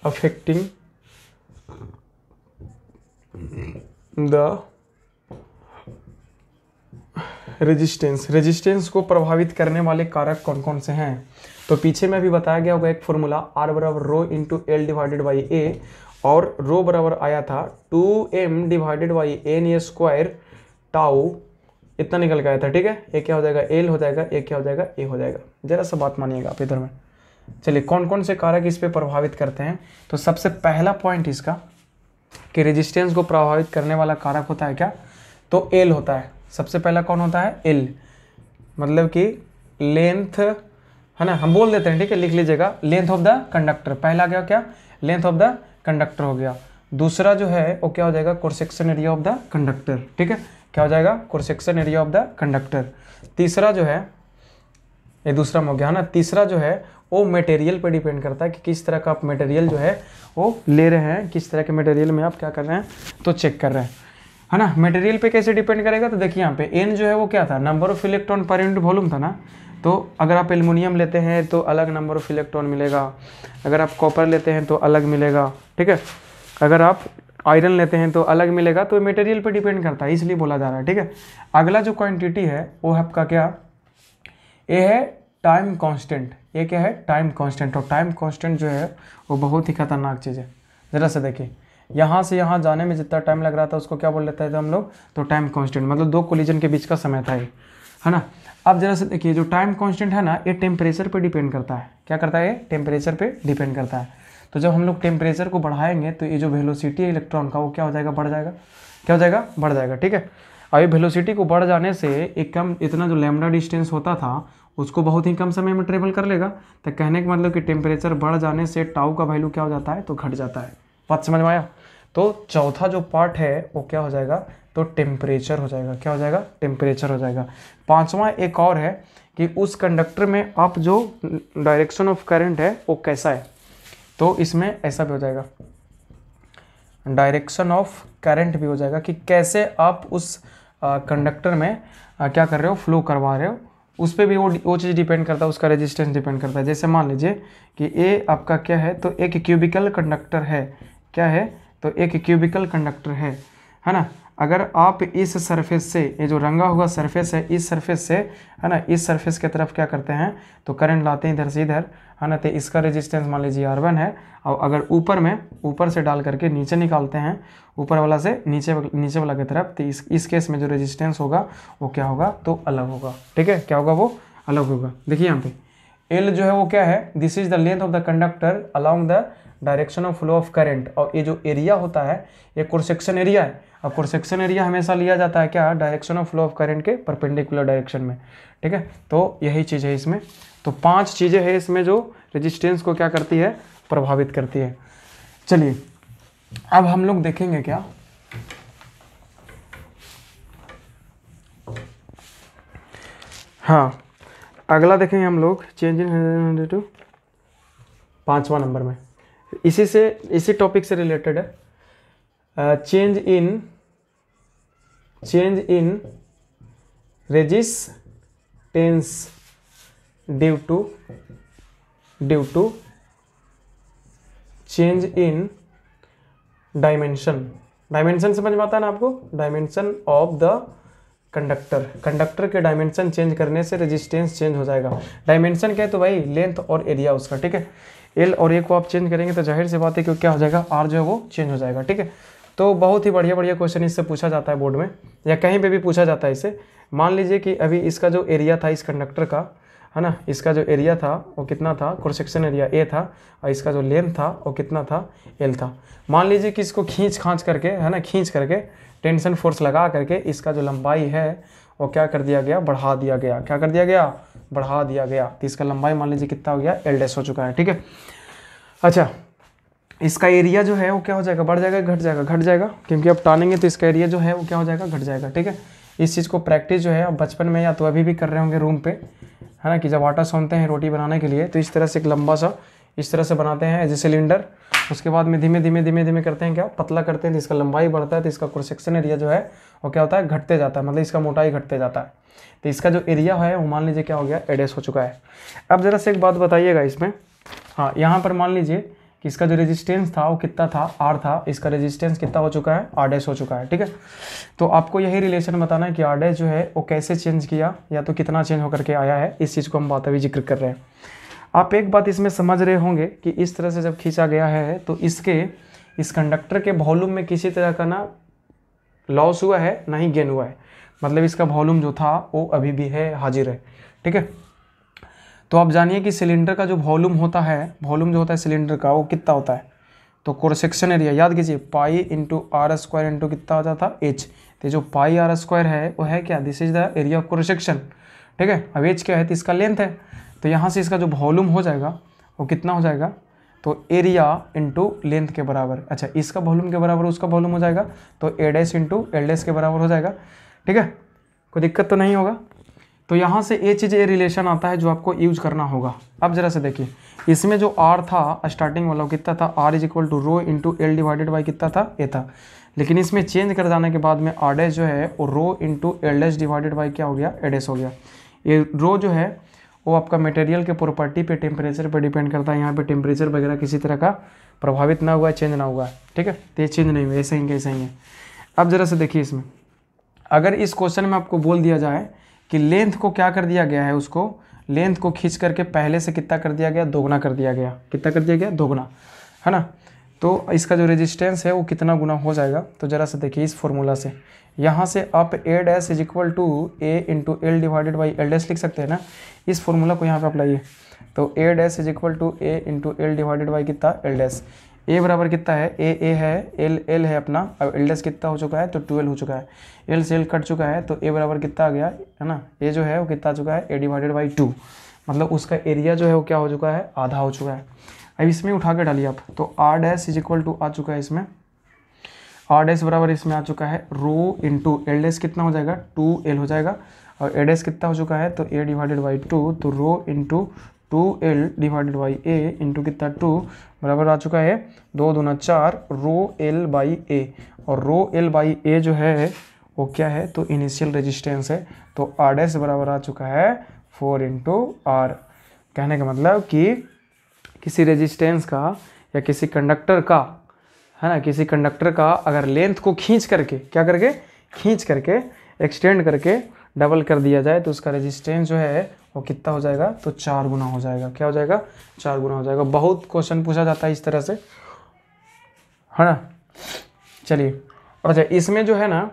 affecting the resistance, resistance को प्रभावित करने वाले कारक कौन कौन से हैं। तो पीछे में भी बताया गया होगा एक फॉर्मूला, आर बराबर rho into l divided by a, और रो बराबर आया था 2m divided by n square tau, इतना निकल के आया था, ठीक है। ये क्या हो जाएगा, एल हो जाएगा, ये क्या हो जाएगा, ए हो जाएगा। जरा सा बात मानिएगा आप इधर में। चलिए कौन कौन से कारक इस पे प्रभावित करते हैं। तो सबसे पहला पॉइंट इसका कि रेजिस्टेंस को प्रभावित करने वाला कारक होता है क्या, तो एल होता है। सबसे पहला कौन होता है, एल, मतलब कि लेंथ, है ना, हम बोल देते हैं, ठीक है, लिख लीजिएगा, लेंथ ऑफ द कंडक्टर। पहला क्या क्या, लेंथ ऑफ द कंडक्टर हो गया। दूसरा जो है वो क्या हो जाएगा, cross section area of the conductor, ठीक है, क्या हो जाएगा, cross section area of the conductor. तीसरा जो है, ये दूसरा हो गया ना। तीसरा जो है वो मटेरियल पे डिपेंड करता है कि किस तरह का आप मटेरियल जो है वो ले रहे हैं, किस तरह के मटेरियल में आप क्या कर रहे हैं, तो चेक कर रहे हैं। है ना। मटेरियल पे कैसे डिपेंड करेगा, तो देखिए यहाँ पे n जो है वो क्या था, number of electron per unit volume था ना। तो अगर आप एल्युमिनियम लेते हैं तो अलग नंबर ऑफ इलेक्ट्रॉन मिलेगा, अगर आप कॉपर लेते हैं तो अलग मिलेगा, ठीक है, अगर आप आयरन लेते हैं तो अलग मिलेगा। तो मटेरियल पे डिपेंड करता है, इसलिए बोला जा रहा है, ठीक है। अगला जो क्वांटिटी है वो है आपका क्या, ये है टाइम कांस्टेंट। ये क्या है, टाइम कांस्टेंट। और टाइम कांस्टेंट जो है वो बहुत ही खतरनाक चीज़ है। ज़रा से देखिए, यहाँ से यहाँ जाने में जितना टाइम लग रहा था उसको क्या बोल लेते थे हम लोग, तो टाइम कांस्टेंट, मतलब दो कोलिजन के बीच का समय था ये, है ना। अब जरा से देखिए, जो टाइम कांस्टेंट है ना, ये टेम्परेचर पे डिपेंड करता है। क्या करता है, ये टेम्परेचर पे डिपेंड करता है। तो जब हम लोग टेम्परेचर को बढ़ाएंगे तो ये जो वेलोसिटी है इलेक्ट्रॉन का वो क्या हो जाएगा, बढ़ जाएगा। क्या हो जाएगा, बढ़ जाएगा, ठीक है। अब ये वेलोसिटी को बढ़ जाने से एक कम, इतना जो लैम्डा डिस्टेंस होता था उसको बहुत ही कम समय में ट्रेवल कर लेगा। तो कहने का मतलब कि टेम्परेचर बढ़ जाने से टाउ का वैल्यू क्या हो जाता है, तो घट जाता है। बात समझ में आया। तो चौथा जो पार्ट है वो क्या हो जाएगा, तो टेम्परेचर हो जाएगा। क्या हो जाएगा, टेम्परेचर हो जाएगा। पांचवा एक और है कि उस कंडक्टर में आप जो डायरेक्शन ऑफ करंट है वो कैसा है, तो इसमें ऐसा भी हो जाएगा, डायरेक्शन ऑफ करंट भी हो जाएगा, कि कैसे आप उस कंडक्टर में क्या कर रहे हो, फ्लो करवा रहे हो, उस पर भी वो चीज़ डिपेंड करता है, उसका रेजिस्टेंस डिपेंड करता है। जैसे मान लीजिए कि ये आपका क्या है, तो एक क्यूबिकल कंडक्टर है। क्या है, तो एक क्यूबिकल कंडक्टर है ना। अगर आप इस सरफेस से, ये जो रंगा हुआ सरफेस है, इस सरफेस से, है ना, इस सरफेस की तरफ क्या करते हैं, तो करंट लाते हैं इधर से इधर, है ना। तो इसका रेजिस्टेंस मान लीजिए R1 है, और अगर ऊपर में, ऊपर से डाल करके नीचे निकालते हैं, ऊपर वाला से नीचे वाला की तरफ, तो इस केस में जो रेजिस्टेंस होगा वो क्या होगा, तो अलग होगा, ठीक है। क्या होगा, वो अलग होगा। देखिए यहाँ पे L जो है वो क्या है, this is the length of the conductor along the direction of flow of current. और ये जो एरिया होता है ये क्रॉस सेक्शन एरिया है। अब क्रॉस सेक्शन एरिया हमेशा लिया जाता है क्या, direction of flow of current के परपेंडिकुलर डायरेक्शन में, ठीक है। तो यही चीज़ है इसमें। तो 5 चीज़ें हैं इसमें जो रेजिस्टेंस को क्या करती है, प्रभावित करती है। चलिए अब हम लोग देखेंगे क्या, हाँ अगला देखेंगे हम लोग चेंज इन 5वां नंबर में, इसी टॉपिक से रिलेटेड है। Change in resistance due to change in dimension समझ में आता है ना आपको, डायमेंशन ऑफ द कंडक्टर के डायमेंशन चेंज करने से रेजिस्टेंस चेंज हो जाएगा। डायमेंशन क्या है, तो भाई लेंथ और एरिया उसका, ठीक है। एल और ए को आप चेंज करेंगे तो जाहिर सी बात है कि क्या हो जाएगा, आर जो है वो चेंज हो जाएगा, ठीक है। तो बहुत ही बढ़िया क्वेश्चन इससे पूछा जाता है बोर्ड में, या कहीं पे भी पूछा जाता है इससे। मान लीजिए कि अभी इसका जो एरिया था इस कंडक्टर का, है ना, इसका जो एरिया था वो कितना था, क्रॉस सेक्शन एरिया ए था, और इसका जो लेंथ था वो कितना था, एल था। मान लीजिए कि इसको खींच करके, है ना, खींच करके टेंशन फोर्स लगा करके इसका जो लंबाई है वो क्या कर दिया गया, बढ़ा दिया गया। क्या कर दिया गया, बढ़ा दिया गया। तो इसका लंबाई मान लीजिए कितना हो गया, एल डैश हो चुका है, ठीक है। अच्छा, इसका एरिया जो है वो क्या हो जाएगा, बढ़ जाएगा, घट जाएगा, घट जाएगा, क्योंकि अब टानेंगे तो इसका एरिया जो है वो क्या हो जाएगा, घट जाएगा, ठीक है। इस चीज़ को प्रैक्टिस जो है अब बचपन में या तो अभी भी कर रहे होंगे रूम पे, है ना, कि जब आटा सानते हैं रोटी बनाने के लिए तो इस तरह से एक लंबा सा इस तरह से बनाते हैं एज ए सिलेंडर। उसके बाद में धीमे धीमे करते हैं, क्या पतला करते हैं, तो इसका लंबाई बढ़ता है, तो इसका क्रॉस सेक्शन एरिया जो है वो क्या होता है, घटते जाता है, मतलब इसका मोटाई घटते जाता है। तो इसका जो एरिया है वो मान लीजिए क्या हो गया, एडेस हो चुका है। अब जरा से एक बात बताइएगा इसमें, हाँ यहाँ पर मान लीजिए कि इसका जो रेजिस्टेंस था वो कितना था, आर था, इसका रेजिस्टेंस कितना हो चुका है, आर डैश हो चुका है, ठीक है। तो आपको यही रिलेशन बताना है कि आर डैश जो है वो कैसे चेंज किया या तो कितना चेंज होकर के आया है, इस चीज़ को हम बात अभी जिक्र कर रहे हैं। आप एक बात इसमें समझ रहे होंगे कि इस तरह से जब खींचा गया है तो इस कंडक्टर के वॉल्यूम में किसी तरह का ना लॉस हुआ है, ना ही गेन हुआ है, मतलब इसका वॉल्यूम जो था वो अभी भी है, हाजिर है, ठीक है। तो आप जानिए कि सिलेंडर का जो वॉल्यूम होता है, वॉल्यूम जो होता है सिलेंडर का वो कितना होता है, तो क्रॉस सेक्शन एरिया याद कीजिए, pi into r square into कितना हो जाता है, एच। तो जो पाई आर स्क्वायर है वो है क्या, this is the area of cross section, ठीक है। अब एच क्या है, तो इसका लेंथ है, तो यहाँ से इसका जो वॉल्यूम हो जाएगा वो कितना हो जाएगा, तो एरिया इंटू लेंथ के बराबर। अच्छा, इसका वॉल्यूम के बराबर उसका वॉल्यूम हो जाएगा, तो a dash into l dash के बराबर हो जाएगा, ठीक है। कोई दिक्कत तो नहीं होगा। तो यहाँ से ये चीज़, ये रिलेशन आता है जो आपको यूज करना होगा। अब जरा से देखिए, इसमें जो आर था स्टार्टिंग वाला कितना था, R is equal to rho into l divided by कितना था, ए था। लेकिन इसमें चेंज कर जाने के बाद में आर डैश जो है वो rho into l dash divided by क्या हो गया, ए डैश हो गया। ये रो जो है वो आपका मटेरियल के प्रॉपर्टी पे, टेम्परेचर पे डिपेंड करता है। यहाँ पे टेम्परेचर वगैरह किसी तरह का प्रभावित ना हुआ, चेंज ना हुआ, ठीक है, तो ये चेंज नहीं हुआ, ऐसे ही कैसे ही है। अब जरा से देखिए इसमें, अगर इस क्वेश्चन में आपको बोल दिया जाए कि लेंथ को क्या कर दिया गया है, उसको लेंथ को खींच करके पहले से कितना कर दिया गया, दोगुना कर दिया गया। कितना कर दिया गया, दोगुना, है ना। तो इसका जो रेजिस्टेंस है वो कितना गुना हो जाएगा, तो जरा से देखिए इस फॉर्मूला से, यहाँ से आप a dash is equal to a into l divided by l dash लिख सकते हैं ना। इस फॉर्मूला को यहाँ पे अप्लाई, तो a dash is equal to a into l divided by कितना, एल डैश। ए बराबर कितना है, ए है, एल है अपना, अब एल डैश कितना हो चुका है, तो 12 हो चुका है। एल से एल कट चुका है, तो ए बराबर कितना आ गया, है ना, ए जो है वो कितना आ चुका है, ए डिवाइडेड बाई 2, मतलब उसका एरिया जो है वो क्या हो चुका है, आधा हो चुका है। अब इसमें उठा के डालिए आप, तो r dash is equal to आ चुका है इसमें, आर डैश बराबर इसमें आ चुका है रो इंटू एल डैश कितना हो जाएगा, 2l हो जाएगा, और ए डैश कितना हो चुका है, तो ए डिवाइडेड बाई 2, तो rho into 2l divided by a into कितना 2 बराबर आ चुका है 2 दूना 4 रो एल बाई ए, और रो एल बाई ए जो है वो क्या है, तो इनिशियल रेजिस्टेंस है। तो आर डैश बराबर आ चुका है 4 इंटू आर। कहने का मतलब कि किसी रेजिस्टेंस का या किसी कंडक्टर का, है ना, किसी कंडक्टर का अगर लेंथ को खींच करके, क्या करके, खींच करके, एक्सटेंड करके डबल कर दिया जाए तो उसका रेजिस्टेंस जो है वो कितना हो जाएगा, तो 4 गुना हो जाएगा। क्या हो जाएगा, 4 गुना हो जाएगा। बहुत क्वेश्चन पूछा जाता है इस तरह से, है ना। चलिए, अच्छा इसमें जो है ना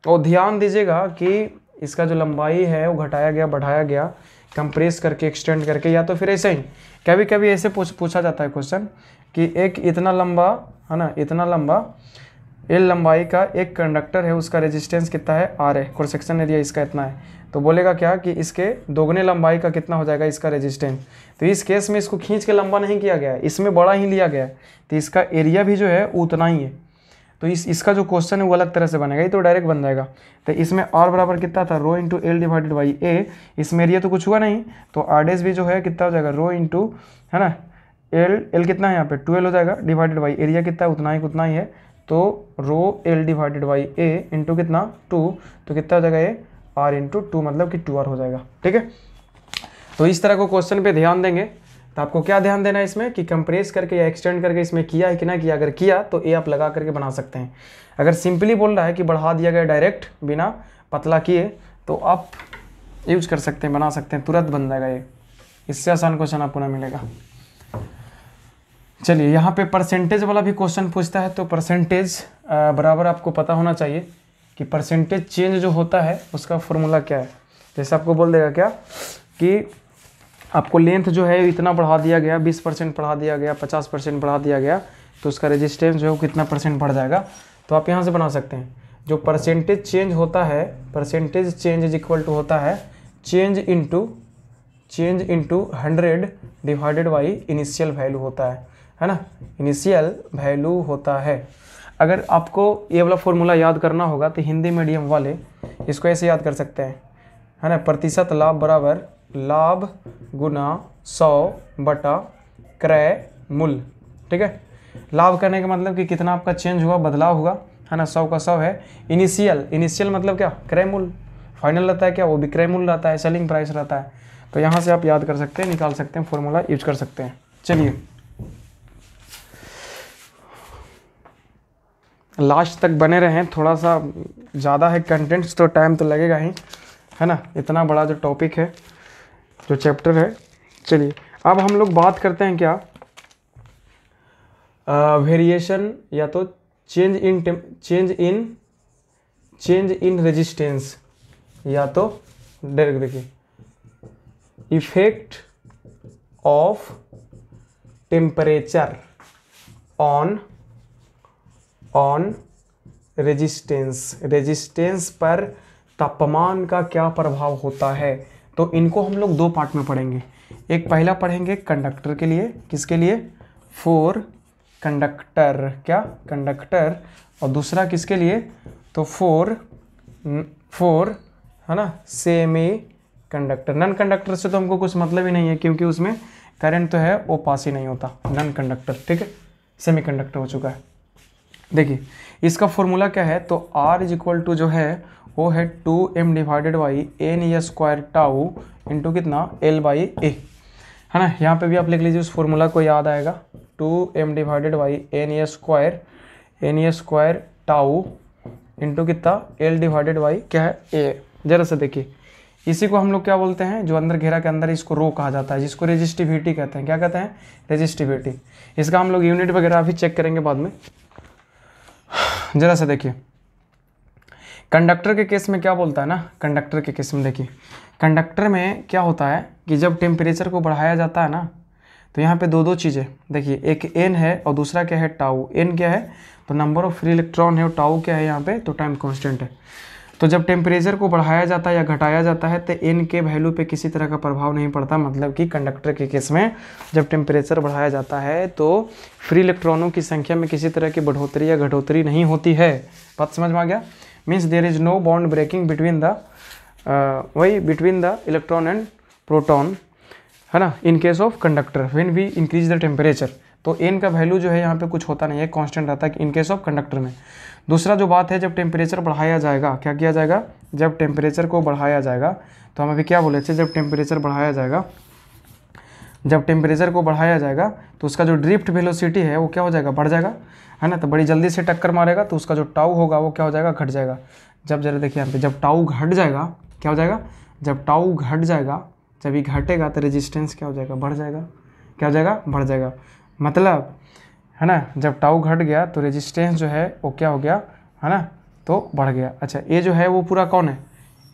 वो ध्यान दीजिएगा कि इसका जो लंबाई है वो घटाया गया, बढ़ाया गया, कंप्रेस करके, एक्सटेंड करके, या तो फिर ऐसे ही कभी कभी ऐसे पूछा जाता है क्वेश्चन कि एक इतना लंबा, है ना, इतना लंबा एल लंबाई का एक कंडक्टर है, उसका रेजिस्टेंस कितना है, आर है, क्रॉस सेक्शन एरिया इसका इतना है, तो बोलेगा क्या कि इसके दोगुने लंबाई का कितना हो जाएगा इसका रेजिस्टेंस। तो इस केस में इसको खींच के लंबा नहीं किया गया है, इसमें बड़ा ही लिया गया है, तो इसका एरिया भी जो है उतना ही है। तो इसका जो क्वेश्चन है वो अलग तरह से बनेगा, ये तो डायरेक्ट बन जाएगा। तो इसमें आर बराबर कितना था, रो इंटू एल डिवाइडेड बाई ए, इसमें एरिया तो कुछ हुआ नहीं, तो आर डैश भी जो है कितना हो जाएगा, रो इंटू, है ना, एल कितना है यहाँ पे 12 हो जाएगा, डिवाइडेड बाई एरिया कितना है, उतना ही है, तो rho L divided by a into कितना 2, तो कितना हो जाएगा ये आर इंटू 2, मतलब कि 2r हो जाएगा, ठीक है। तो इस तरह को क्वेश्चन पे ध्यान देंगे। तो आपको क्या ध्यान देना है इसमें कि कंप्रेस करके या एक्सटेंड करके इसमें किया है कि ना किया, अगर किया तो ए आप लगा करके बना सकते हैं। अगर सिंपली बोल रहा है कि बढ़ा दिया गया डायरेक्ट बिना पतला किए, तो आप यूज कर सकते हैं, बना सकते हैं, तुरंत बन जाएगा ये, इससे आसान क्वेश्चन आपको ना मिलेगा। चलिए, यहाँ पे परसेंटेज वाला भी क्वेश्चन पूछता है, तो परसेंटेज बराबर आपको पता होना चाहिए कि परसेंटेज चेंज जो होता है उसका फॉर्मूला क्या है। जैसे आपको बोल देगा क्या कि आपको लेंथ जो है इतना बढ़ा दिया गया, 20% बढ़ा दिया गया, 50% बढ़ा दिया गया, तो उसका रेजिस्टेंस जो है वो कितना परसेंट बढ़ जाएगा। तो आप यहाँ से बना सकते हैं, जो परसेंटेज चेंज होता है, percentage change is equal to होता है change into 100 divided by initial value होता है ना, इनिशियल वैल्यू होता है। अगर आपको ये वाला फॉर्मूला याद करना होगा तो हिंदी मीडियम वाले इसको ऐसे याद कर सकते हैं, है ना, प्रतिशत लाभ बराबर लाभ गुना 100 बटा क्रय मूल्य, ठीक है। लाभ करने का मतलब कि कितना आपका चेंज हुआ, बदलाव हुआ, है ना, 100 का 100 है। इनिशियल मतलब क्या, क्रय मूल्य। फाइनल रहता है क्या, वो भी क्रय मूल्य रहता है, सेलिंग प्राइस रहता है। तो यहाँ से आप याद कर सकते हैं, निकाल सकते हैं, फॉर्मूला यूज कर सकते हैं। चलिए लास्ट तक बने रहें, थोड़ा सा ज़्यादा है कंटेंट्स तो टाइम तो लगेगा ही, है ना, इतना बड़ा जो टॉपिक है, जो चैप्टर है। चलिए अब हम लोग बात करते हैं क्या, वेरिएशन या तो चेंज इन रेजिस्टेंस, या तो डायरेक्ट देखिए effect of temperature on resistance पर तापमान का क्या प्रभाव होता है। तो इनको हम लोग दो पार्ट में पढ़ेंगे। एक पहला पढ़ेंगे कंडक्टर के लिए, किसके लिए, फॉर कंडक्टर, क्या कंडक्टर, और दूसरा किसके लिए, तो फॉर है ना सेमी कंडक्टर। नॉन कंडक्टर से तो हमको कुछ मतलब ही नहीं है, क्योंकि उसमें करंट तो है वो पास ही नहीं होता, नॉन कंडक्टर, ठीक है, सेमी कंडक्टर हो चुका है। देखिए इसका फॉर्मूला क्या है, तो R इज इक्वल टू जो है वो है 2m divided by n a square tau into कितना L/A, है ना। यहाँ पे भी आप लिख लीजिए उस फॉर्मूला को, याद आएगा 2m divided by n a square tau into कितना L डिवाइडेड बाई क्या है A। जरा से देखिए इसी को हम लोग क्या बोलते हैं, जो अंदर घेरा के अंदर इसको रो कहा जाता है, जिसको रेजिस्टिविटी कहते हैं। क्या कहते हैं, रेजिस्टिविटी। इसका हम लोग यूनिट वगैरह भी चेक करेंगे बाद में। जरा से देखिए कंडक्टर के केस में क्या बोलता है ना, कंडक्टर के केस में देखिए कंडक्टर में क्या होता है कि जब टेम्परेचर को बढ़ाया जाता है ना, तो यहाँ पे दो चीज़ें देखिए, एक n है और दूसरा क्या है टाउ। n क्या है, तो नंबर ऑफ फ्री इलेक्ट्रॉन है, और टाउ क्या है यहाँ पे, तो टाइम कांस्टेंट है। तो जब टेम्परेचर को बढ़ाया जाता है या घटाया जाता है तो n के वैल्यू पे किसी तरह का प्रभाव नहीं पड़ता। मतलब कि कंडक्टर के केस में जब टेम्परेचर बढ़ाया जाता है तो फ्री इलेक्ट्रॉनों की संख्या में किसी तरह की बढ़ोतरी या घटोतरी नहीं होती है। बात समझ में आ गया। Means there is no bond breaking between the between the electron and proton, है ना, in case of conductor when we increase the temperature. तो n का वैल्यू जो है यहाँ पे कुछ होता नहीं है, कांस्टेंट रहता है इन केस ऑफ कंडक्टर में। दूसरा जो बात है, जब टेम्परेचर बढ़ाया जाएगा, क्या किया जाएगा, जब टेम्परेचर को बढ़ाया जाएगा, तो हम अभी क्या बोले थे, जब टेम्परेचर बढ़ाया जाएगा, जब टेम्परेचर को बढ़ाया जाएगा तो उसका जो ड्रिफ्ट वेलोसिटी है वो क्या हो जाएगा, बढ़ जाएगा, है ना। तो बड़ी जल्दी से टक्कर मारेगा तो उसका जो टाउ होगा वो क्या हो जाएगा, घट जाएगा। जब जरा देखिए यहाँ पे, जब टाउ घट जाएगा क्या हो जाएगा, जब टाउ घट जाएगा, जब ये घटेगा तो रेजिस्टेंस क्या हो जाएगा, बढ़ जाएगा। क्या हो जाएगा, बढ़ जाएगा। मतलब है ना, जब टाउ घट गया तो रेजिस्टेंस जो है वो क्या हो गया, है ना, तो बढ़ गया। अच्छा ये जो है वो पूरा कौन है,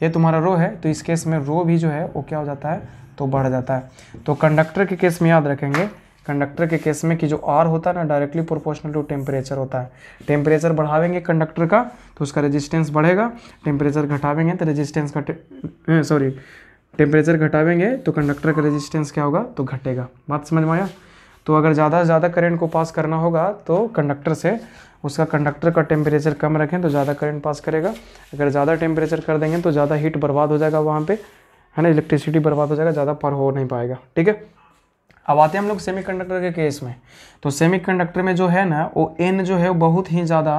ये तुम्हारा रो है, तो इस केस में रो भी जो है वो क्या हो जाता है, तो बढ़ जाता है। तो कंडक्टर के केस में याद रखेंगे, कंडक्टर के केस में कि जो R होता है ना डायरेक्टली प्रोपोर्शनल टू टेम्परेचर होता है। टेम्परेचर बढ़ावेंगे कंडक्टर का तो उसका रेजिस्टेंस बढ़ेगा, टेम्परेचर घटावेंगे तो रेजिस्टेंस का टेम्परेचर घटावेंगे तो कंडक्टर का रेजिस्टेंस क्या होगा, तो घटेगा। बात समझ में आया। तो अगर ज़्यादा से ज़्यादा करंट को पास करना होगा तो कंडक्टर से उसका कंडक्टर का टेम्परेचर कम रखें तो ज़्यादा करंट पास करेगा। अगर ज़्यादा टेम्परेचर कर देंगे तो ज़्यादा हीट बर्बाद हो जाएगा वहाँ पे, है ना, इलेक्ट्रिसिटी बर्बाद हो जाएगा, ज़्यादा पार हो नहीं पाएगा। ठीक है। अब आते हैं हम लोग सेमीकंडक्टर के केस में। तो सेमीकंडक्टर में जो है ना वो n जो है वो बहुत ही ज़्यादा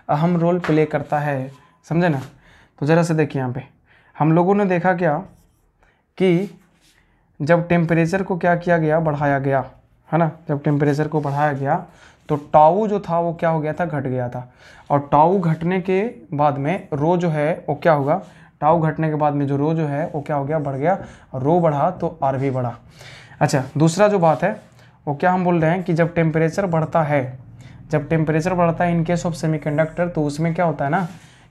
अहम रोल प्ले करता है, समझे ना। तो ज़रा से देखिए यहाँ पे हम लोगों ने देखा क्या कि जब टेम्परेचर को क्या किया गया, बढ़ाया गया, है ना, जब टेम्परेचर को बढ़ाया गया तो टाउ जो था वो क्या हो गया था, घट गया था। और टाउ घटने के बाद में रो जो है वो क्या होगा, टाउ घटने के बाद में जो रो जो है वो क्या हो गया, बढ़ गया, और रो बढ़ा तो R भी बढ़ा। अच्छा दूसरा जो बात है वो क्या हम बोल रहे हैं कि जब टेम्परेचर बढ़ता है, जब टेम्परेचर बढ़ता है इन केस ऑफ सेमीकंडक्टर, तो उसमें क्या होता है ना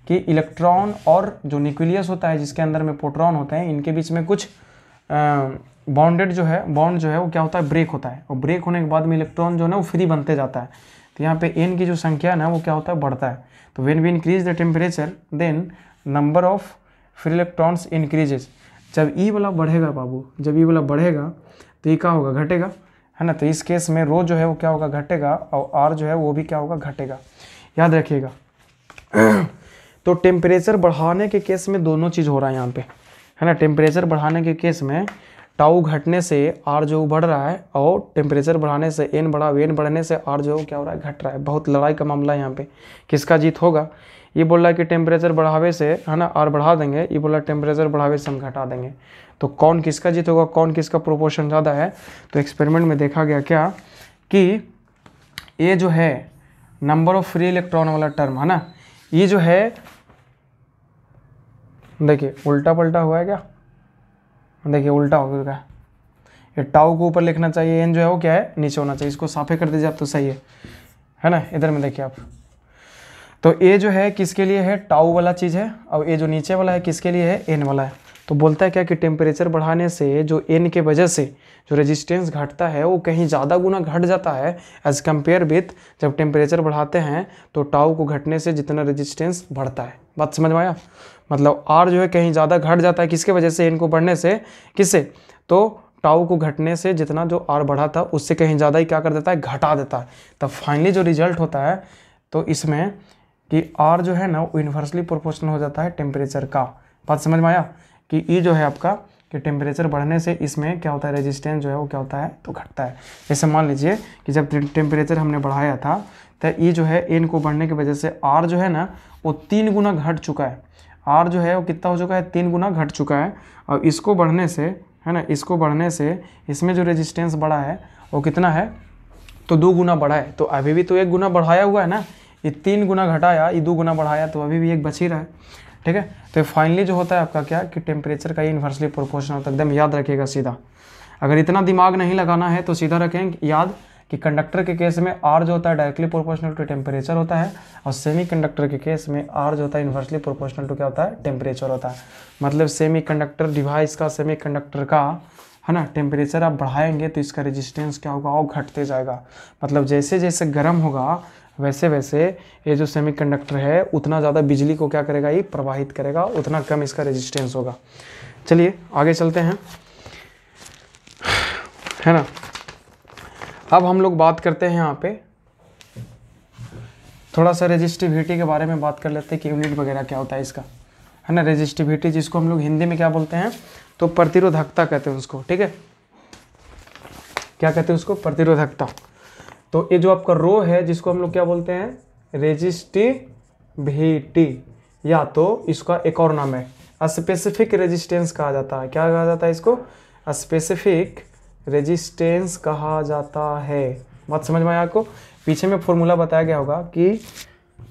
कि इलेक्ट्रॉन और जो न्यूक्लियस होता है जिसके अंदर में प्रोटॉन होते हैं, इनके बीच में कुछ बॉन्ड जो है वो क्या होता है, ब्रेक होता है। और ब्रेक होने के बाद में इलेक्ट्रॉन जो है ना वो फ्री बनते जाता है। तो यहाँ पे n की जो संख्या है ना वो क्या होता है, बढ़ता है। तो when we increase the temperature then number of free electrons increases. जब ई वाला बढ़ेगा बाबू, जब ई वाला बढ़ेगा तो ये क्या होगा, घटेगा, है ना। तो इस केस में रो जो है वो क्या होगा, घटेगा, और R जो है वो भी क्या होगा, घटेगा। याद रखिएगा। तो टेम्परेचर बढ़ाने के केस में दोनों चीज़ हो रहा है यहाँ पे, है ना। टेम्परेचर बढ़ाने के केस में टाउ घटने से R जो बढ़ रहा है, और टेम्परेचर बढ़ाने से n बढ़ने से R जो है क्या हो रहा है, घट रहा है। बहुत लड़ाई का मामला है यहाँ पे, किसका जीत होगा। ये बोल रहा है कि टेम्परेचर बढ़ावे से, है ना, R बढ़ा देंगे, ये बोल रहा है टेम्परेचर बढ़ावे से हम घटा देंगे। तो कौन किसका जीत होगा, कौन किसका प्रोपोर्शन ज़्यादा है। तो एक्सपेरिमेंट में देखा गया क्या कि ये जो है नंबर ऑफ फ्री इलेक्ट्रॉन वाला टर्म, है ना, ये जो है देखिए उल्टा पलटा हुआ है क्या, देखिए उल्टा हो गया। ये टाउ को ऊपर लिखना चाहिए, एन जो है वो क्या है, नीचे होना चाहिए। इसको साफे कर दीजिए आप तो सही है ना। इधर में देखिए आप, तो ए जो है किसके लिए है, टाउ वाला चीज़ है, और ये जो नीचे वाला है किसके लिए है, एन वाला है। तो बोलता है क्या कि टेम्परेचर बढ़ाने से जो एन के वजह से जो रेजिस्टेंस घटता है वो कहीं ज़्यादा गुना घट जाता है एज़ कम्पेयर विथ जब टेम्परेचर बढ़ाते हैं तो टाउ को घटने से जितना रेजिस्टेंस बढ़ता है। बात समझ में आया। मतलब R जो है कहीं ज़्यादा घट जाता है, किसके वजह से, एन को बढ़ने से, किससे, तो टाउ को घटने से जितना जो R बढ़ा था उससे कहीं ज़्यादा ही क्या कर देता है, घटा देता है। तब फाइनली जो रिजल्ट होता है तो इसमें कि R जो है ना वो इन्वर्सली प्रोपोर्शनल हो जाता है टेम्परेचर का। बात समझ में आया कि E जो है आपका कि टेम्परेचर बढ़ने से इसमें क्या होता है, रेजिस्टेंस जो है वो क्या होता है, तो घटता है। जैसे मान लीजिए कि जब टेम्परेचर हमने बढ़ाया था तो ये जो है एन को बढ़ने की वजह से आर जो है ना वो 3 गुना घट चुका है। आर जो है वो कितना हो चुका है, 3 गुना घट चुका है। और इसको बढ़ने से है ना, इसको बढ़ने से इसमें जो रेजिस्टेंस बढ़ा है वो कितना है, तो 2 गुना बढ़ा है। तो अभी भी तो 1 गुना बढ़ाया हुआ है ना, ये 3 गुना घटाया, ये 2 गुना बढ़ाया, तो अभी भी 1 बच ही रहा है। ठीक है, तो फाइनली जो होता है आपका क्या कि टेम्परेचर का ये इन्वर्सली प्रोपोर्शनल होता है। एकदम याद रखिएगा सीधा, अगर इतना दिमाग नहीं लगाना है तो सीधा रखें याद कि कंडक्टर के केस में आर जो होता है डायरेक्टली प्रोपोर्शनल टू टेम्परेचर होता है, और सेमी कंडक्टर के केस में आर जो होता है इन्वर्सली प्रोपोर्शनल टू क्या होता है, टेम्परेचर होता है। मतलब सेमी कंडक्टर डिवाइस का, सेमी कंडक्टर का है ना, टेम्परेचर आप बढ़ाएंगे तो इसका रेजिस्टेंस क्या होगा, वो घटते जाएगा। मतलब जैसे जैसे गर्म होगा वैसे वैसे ये जो सेमीकंडक्टर है उतना ज़्यादा बिजली को क्या करेगा, ये प्रवाहित करेगा, उतना कम इसका रेजिस्टेंस होगा। चलिए आगे चलते हैं, है ना। अब हम लोग बात करते हैं यहाँ पे थोड़ा सा रेजिस्टिविटी के बारे में बात कर लेते हैं कि यूनिट वगैरह क्या होता है इसका, है ना। रेजिस्टिविटी जिसको हम लोग हिंदी में क्या बोलते हैं, तो प्रतिरोधकता कहते हैं उसको। ठीक है, क्या कहते हैं उसको, प्रतिरोधकता। तो ये जो आपका रो है जिसको हम लोग क्या बोलते हैं, रेजिस्टिविटी, या तो इसका एक और नाम है स्पेसिफिक रेजिस्टेंस कहा जाता है। क्या कहा जाता है इसको, स्पेसिफिक रेजिस्टेंस कहा जाता है। बात समझ में आया आपको, पीछे में फॉर्मूला बताया गया होगा कि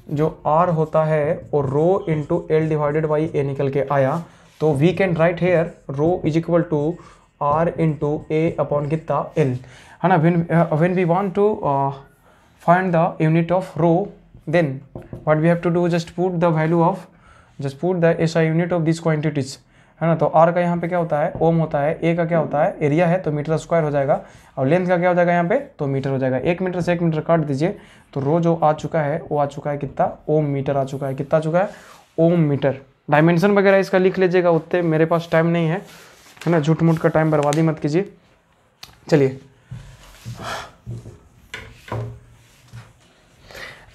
जो R होता है वो rho into l divided by a निकल के आया, तो we can write here rho is equal to R into a upon कितना एल, है ना। when we want to find the unit of rho, then what we have to do, just put the value of, just put the SI unit of these quantities, है ना। तो R का यहाँ पे क्या होता है, ओम होता है, A का क्या होता है, एरिया है, तो मीटर स्क्वायर हो जाएगा, और लेंथ का क्या हो जाएगा यहाँ पे, तो मीटर हो जाएगा। 1 मीटर से 1 मीटर काट दीजिए तो रो जो आ चुका है वो आ चुका है कितना, ओम मीटर आ चुका है। कितना आ चुका है, ओम मीटर। डायमेंशन वगैरह इसका लिख लीजिएगा, उतने मेरे पास टाइम नहीं है ना, झूठ मूठ का टाइम बर्बादी मत कीजिए। चलिए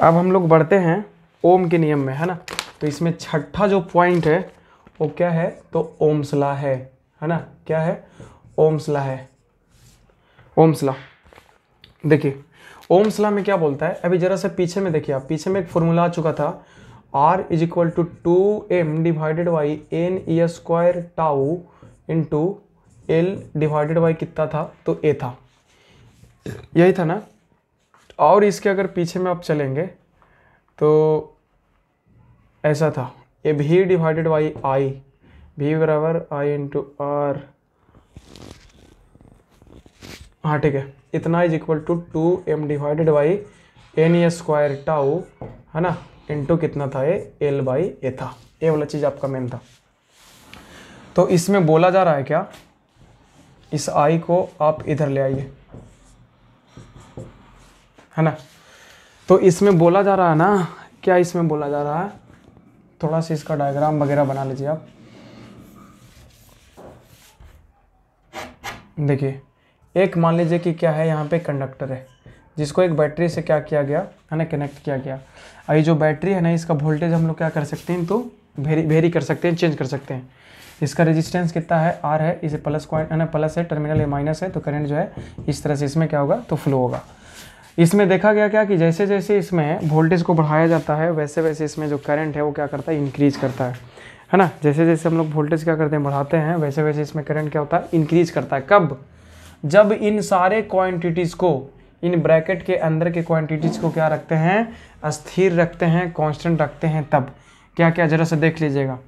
अब हम लोग बढ़ते हैं ओम के नियम में, है ना। तो इसमें छठा जो पॉइंट है वो क्या है, तो ओम्स लॉ है ना। क्या है, ओम्स लॉ है। ओम्स लॉ देखिए, ओम्स लॉ में क्या बोलता है, अभी जरा सा पीछे में देखिए आप, पीछे में एक फॉर्मूला आ चुका था, R is equal to 2m divided by n e square tau into l divided by कितना था, तो a था, यही था ना। और इसके अगर पीछे में आप चलेंगे तो ऐसा था, ए भी डिवाइडेड बाई आई, भी बराबर आई इंटू आर, हाँ ठीक है, इतना is equal to 2m divided by n e square tau, है ना, इंटू कितना था, ये एल बाई ए था। ये वाला चीज़ आपका मेन था। तो इसमें बोला जा रहा है क्या, इस आई को आप इधर ले आइए, है ना। तो इसमें बोला जा रहा है ना, क्या इसमें बोला जा रहा है, थोड़ा सा इसका डायग्राम वगैरह बना लीजिए आप। देखिए, एक मान लीजिए कि क्या है, यहाँ पे कंडक्टर है जिसको एक बैटरी से क्या किया गया, है ना, कनेक्ट किया गया। अभी जो बैटरी है ना, इसका वोल्टेज हम लोग क्या कर सकते हैं, तो वेरी कर सकते हैं, चेंज कर सकते हैं। इसका रेजिस्टेंस कितना है, आर है, इसे प्लस पॉइंट है ना, प्लस है, टर्मिनल ए माइनस है, तो करंट जो है इस तरह से इसमें क्या होगा, तो फ्लो होगा। इसमें देखा गया क्या कि जैसे जैसे इसमें वोल्टेज को बढ़ाया जाता है वैसे वैसे इसमें जो करंट है वो क्या करता है, इंक्रीज करता है ना। जैसे जैसे हम लोग वोल्टेज क्या करते हैं, बढ़ाते हैं, वैसे वैसे इसमें करंट क्या होता है, इंक्रीज करता है। कब, जब इन सारे क्वांटिटीज़ को, इन ब्रैकेट के अंदर के क्वांटिटीज़ को क्या रखते हैं, स्थिर रखते हैं, कांस्टेंट रखते हैं। तब क्या क्या जरा से देख लीजिएगा,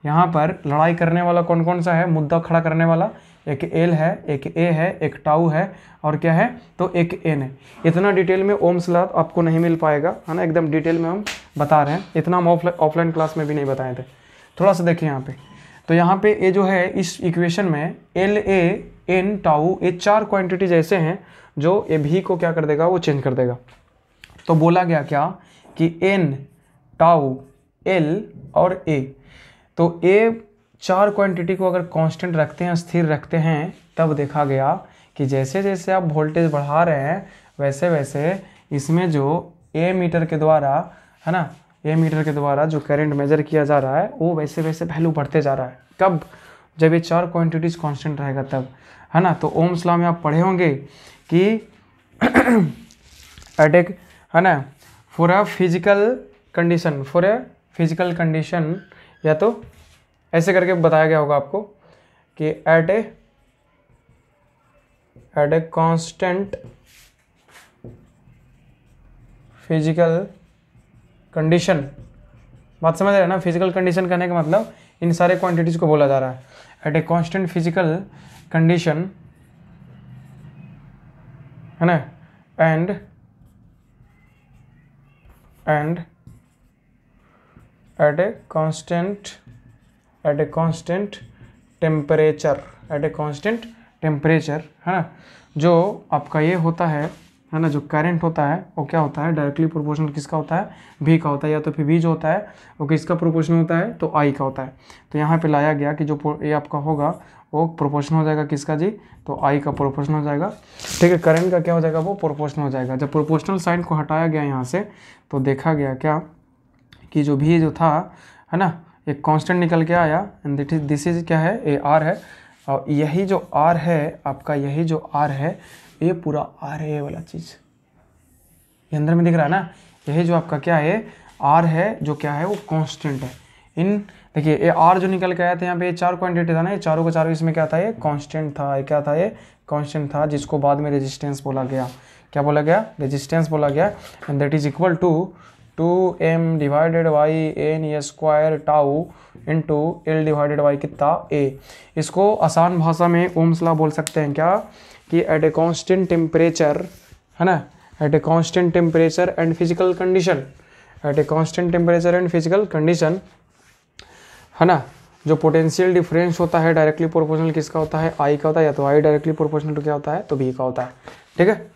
यहाँ पर लड़ाई करने वाला कौन कौन सा है, मुद्दा खड़ा करने वाला, एक एल है, एक ए है, एक टाउ है, और क्या है, तो एक एन है। इतना डिटेल में ओम्स लॉ आपको नहीं मिल पाएगा, है ना, एकदम डिटेल में हम बता रहे हैं, इतना हम ऑफलाइन क्लास में भी नहीं बताए थे। थोड़ा सा देखिए यहाँ पे, तो यहाँ पे ये जो है इस इक्वेशन में एल ए एन टाउ, ये 4 क्वांटिटीज ऐसे हैं जो ए भी को क्या कर देगा, वो चेंज कर देगा। तो बोला गया क्या कि एन टाउ एल और ए, तो ए 4 क्वांटिटी को अगर कांस्टेंट रखते हैं, स्थिर रखते हैं, तब देखा गया कि जैसे जैसे आप वोल्टेज बढ़ा रहे हैं वैसे वैसे इसमें जो ए मीटर के द्वारा, है ना, ए मीटर के द्वारा जो करंट मेजर किया जा रहा है वो वैसे वैसे वैल्यू बढ़ते जा रहा है। कब, जब ये चार क्वांटिटीज कांस्टेंट रहेगा तब, है ना। तो ओम्स लॉ में आप पढ़े होंगे कि एट ए, है ना, फॉर अ फिजिकल कंडीशन, या तो ऐसे करके बताया गया होगा आपको कि at a constant physical condition, बात समझ रहे हैं ना। फिजिकल कंडीशन कहने का मतलब इन सारे क्वांटिटीज को बोला जा रहा है। At a constant physical condition, है ना, and at a constant temperature, है ना, जो आपका ये होता है ना, जो करंट होता है वो क्या होता है, डायरेक्टली प्रोपोर्शनल किसका होता है, V का होता है, या तो फिर V जो होता है वो किसका प्रोपोर्शनल होता है, तो I का होता है। तो यहाँ पे लाया गया कि जो ये आपका होगा वो प्रोपोर्शनल हो जाएगा किसका जी, तो I का प्रोपोर्शनल हो जाएगा, ठीक है। करंट का क्या हो जाएगा, वो प्रोपोर्शनल हो जाएगा। जब प्रोपोर्शनल साइन को हटाया गया यहाँ से तो देखा गया क्या कि जो V जो था, है ना, एक कांस्टेंट निकल के आया, एंड दिस इज क्या है, ये R है, और यही जो R है आपका, यही जो R है ये पूरा R है, ये वाला चीज़ ये अंदर में दिख रहा है ना, यही जो आपका क्या है R है, जो क्या है वो कांस्टेंट है। इन देखिए ये R जो निकल के आया था यहाँ पे, ये चार क्वांटिटी था ना, ये चारों का चारों इसमें क्या था, ये कांस्टेंट था, ये क्या था, ये कांस्टेंट था, जिसको बाद में रेजिस्टेंस बोला गया। क्या बोला गया, रेजिस्टेंस बोला गया। And that is equal to 2m divided by n square tau into L divided by कितना A। इसको आसान भाषा में ओम्स लॉ बोल सकते हैं क्या, कि एट ए कांस्टेंट टेम्परेचर, है ना, at a constant temperature and physical condition, at a constant temperature and physical condition, है ना, जो पोटेंशियल डिफरेंस होता है डायरेक्टली प्रोपोर्शनल किसका होता है, I का होता है, या तो I डायरेक्टली प्रोपोर्शनल तो क्या होता है, तो V का होता है, ठीक है।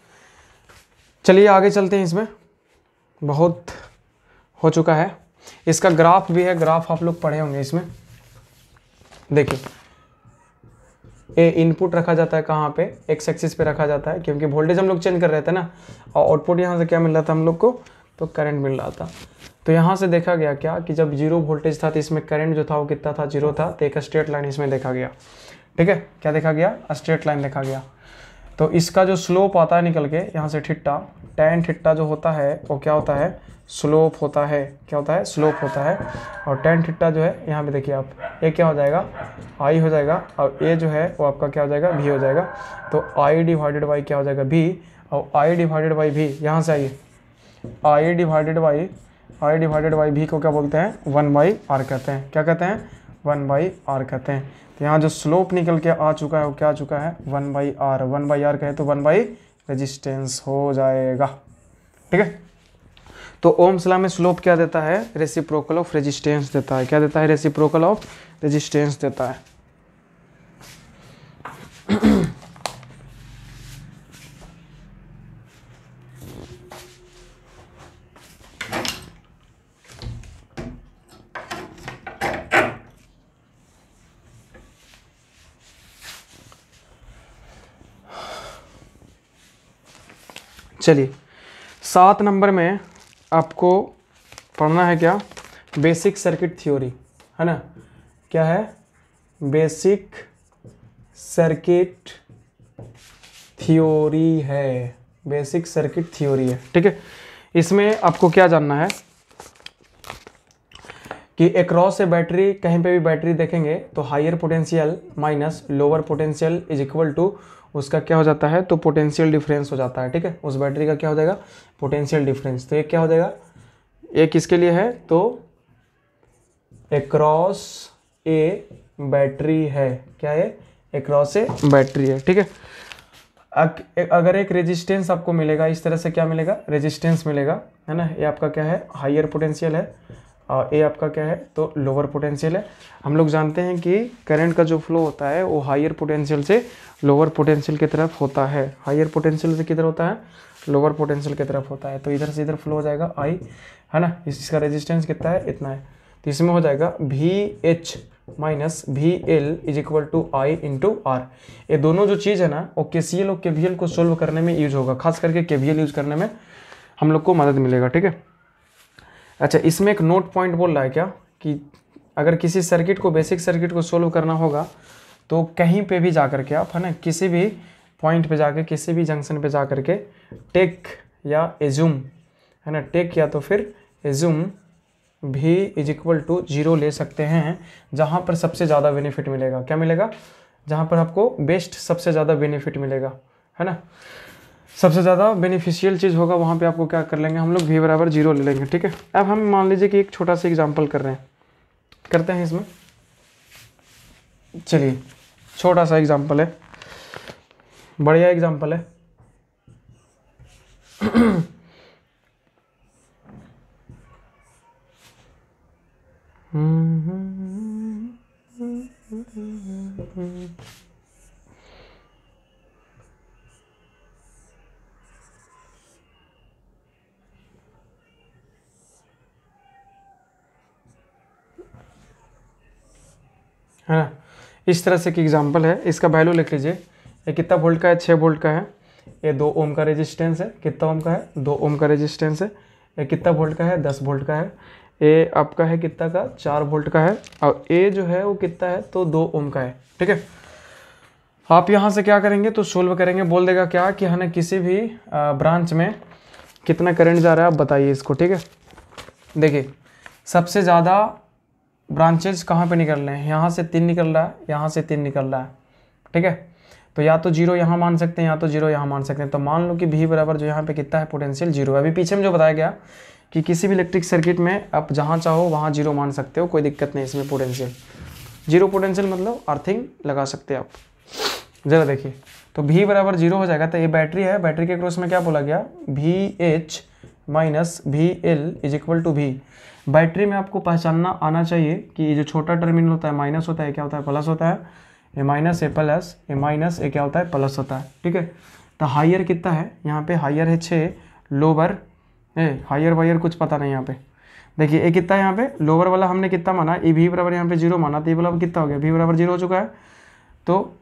चलिए आगे चलते हैं, इसमें बहुत हो चुका है। इसका ग्राफ भी है, ग्राफ आप लोग पढ़े होंगे। इसमें देखिए ये इनपुट रखा जाता है कहाँ पे, एक्स एक्सिस पे रखा जाता है, क्योंकि वोल्टेज हम लोग चेंज कर रहे थे ना, और आउटपुट यहाँ से क्या मिल रहा था हम लोग को, तो करंट मिल रहा था। तो यहाँ से देखा गया क्या कि जब जीरो वोल्टेज था तो इसमें करंट जो था वो कितना था, जीरो था, तो एक स्ट्रेट लाइन इसमें देखा गया, ठीक है। क्या देखा गया, स्ट्रेट लाइन देखा गया। तो इसका जो स्लोप आता है निकल के यहाँ से थीटा, tan थीटा जो होता है वो क्या होता है, स्लोप होता है, क्या होता है, स्लोप होता है। और tan थीटा जो है यहाँ पे देखिए आप, ये क्या हो जाएगा, I हो जाएगा, और ये जो है वो आपका क्या हो जाएगा, V हो जाएगा। तो I डिवाइडेड बाई क्या हो जाएगा, V, और I डिवाइडेड बाई V, यहाँ से आइए, I डिवाइडेड बाई V को क्या बोलते हैं, 1/r कहते हैं। क्या कहते हैं, 1/r कहते हैं। तो यहाँ जो स्लोप निकल के आ चुका है वो क्या आ चुका है, 1/r, 1/r कहे तो 1 रेजिस्टेंस हो जाएगा, ठीक है। तो ओम्स लॉ में स्लोप क्या देता है, रेसिप्रोकल ऑफ रेजिस्टेंस देता है। क्या देता है, रेसिप्रोकल ऑफ रेजिस्टेंस देता है। चलिए 7 नंबर में आपको पढ़ना है क्या, बेसिक सर्किट थ्योरी, है ना। क्या है, बेसिक सर्किट थ्योरी है, बेसिक सर्किट थ्योरी है, ठीक है। इसमें आपको क्या जानना है कि अक्रॉस से बैटरी, कहीं पे भी बैटरी देखेंगे तो higher potential minus lower potential is equal to उसका क्या हो जाता है, तो पोटेंशियल डिफरेंस हो जाता है, ठीक है। उस बैटरी का क्या हो जाएगा, पोटेंशियल डिफरेंस। तो एक क्या हो जाएगा, एक किसके लिए है, तो अक्रॉस ए बैटरी है, क्या है, अक्रॉस ए बैटरी है, ठीक है। अगर एक रेजिस्टेंस आपको मिलेगा इस तरह से, क्या मिलेगा, रेजिस्टेंस मिलेगा, है ना। ये आपका क्या है, हायर पोटेंशियल है, और ये आपका क्या है, तो लोअर पोटेंशियल है। हम लोग जानते हैं कि करंट का जो फ्लो होता है वो हायर पोटेंशियल से लोअर पोटेंशियल की तरफ होता है, हायर पोटेंशियल से किधर होता है, लोअर पोटेंशियल की तरफ होता है। तो इधर से इधर फ्लो हो जाएगा I, है ना। इसका रेजिस्टेंस कितना है, इतना है। तो इसमें हो जाएगा VH minus VL is equal to I into R। ये दोनों जो चीज़ है ना वो KCL और KVL को सोल्व करने में यूज होगा, खास करके KVL यूज करने में हम लोग को मदद मिलेगा, ठीक है। अच्छा, इसमें एक नोट पॉइंट बोल रहा है क्या कि अगर किसी सर्किट को, बेसिक सर्किट को सोल्व करना होगा तो कहीं पे भी जा कर के आप, है ना, किसी भी पॉइंट पे जाके, किसी भी जंक्शन पे जा कर के टेक या एज्यूम, है ना, टेक या तो फिर एज्यूम भी इज इक्वल टू 0 ले सकते हैं, जहाँ पर सबसे ज़्यादा बेनिफिट मिलेगा। क्या मिलेगा? जहाँ पर आपको बेस्ट, सबसे ज़्यादा बेनिफिट मिलेगा, है ना, सबसे ज़्यादा बेनिफिशियल चीज़ होगा, वहाँ पे आपको क्या कर लेंगे हम लोग, v बराबर 0 ले लेंगे। ठीक है, अब हम मान लीजिए कि एक छोटा सा एग्जांपल कर रहे हैं, करते हैं इसमें। चलिए, छोटा सा एग्जांपल है, बढ़िया एग्जांपल है। है ना, इस तरह से एक एग्जांपल है। इसका वैल्यू लिख लीजिए। ये कितना वोल्ट का है? 6 वोल्ट का है। ये 2 ओम का रेजिस्टेंस है। कितना ओम का है? 2 ओम का रेजिस्टेंस है। ये कितना वोल्ट का है? 10 वोल्ट का है। ये आपका है कितना का? 4 वोल्ट का है। और ये जो है वो कितना है? तो 2 ओम का है। ठीक है, आप यहाँ से क्या करेंगे तो सोल्व करेंगे। बोल देगा क्या कि है ना, किसी भी ब्रांच में कितना करंट जा रहा है आप बताइए इसको। ठीक है, देखिए सबसे ज़्यादा ब्रांचेज कहाँ पे निकल रहे हैं? यहाँ से 3 निकल रहा है, यहाँ से 3 निकल रहा है। ठीक है, तो या तो 0 यहाँ मान सकते हैं, या तो 0 यहाँ मान सकते हैं। तो मान लो कि V बराबर जो यहाँ पे कितना है, पोटेंशियल 0 है। अभी पीछे में जो बताया गया कि किसी भी इलेक्ट्रिक सर्किट में आप जहाँ चाहो वहाँ 0 मान सकते हो, कोई दिक्कत नहीं इसमें। पोटेंशियल 0 पोटेंशियल मतलब अर्थिंग लगा सकते हैं आप। ज़रा देखिए, तो V बराबर 0 हो जाएगा। तो ये बैटरी है, बैटरी के क्रॉस में क्या बोला गया? VH minus VL is equal to V। Battery में आपको पहचानना आना चाहिए कि ये जो छोटा टर्मिनल होता है माइनस होता है, क्या होता है? प्लस होता है। ये माइनस, ये प्लस, ये माइनस, ये क्या होता है? प्लस होता है। ठीक है, तो हायर कितना है यहाँ पे? हायर है 6, लोअर हायर वायर कुछ पता नहीं यहाँ पे। देखिए ये कितना है यहाँ पे? लोअर वाला हमने कितना माना? ये V बराबर यहाँ पे 0 माना, तो ये वाला कितना हो गया? V बराबर 0 हो चुका है। तो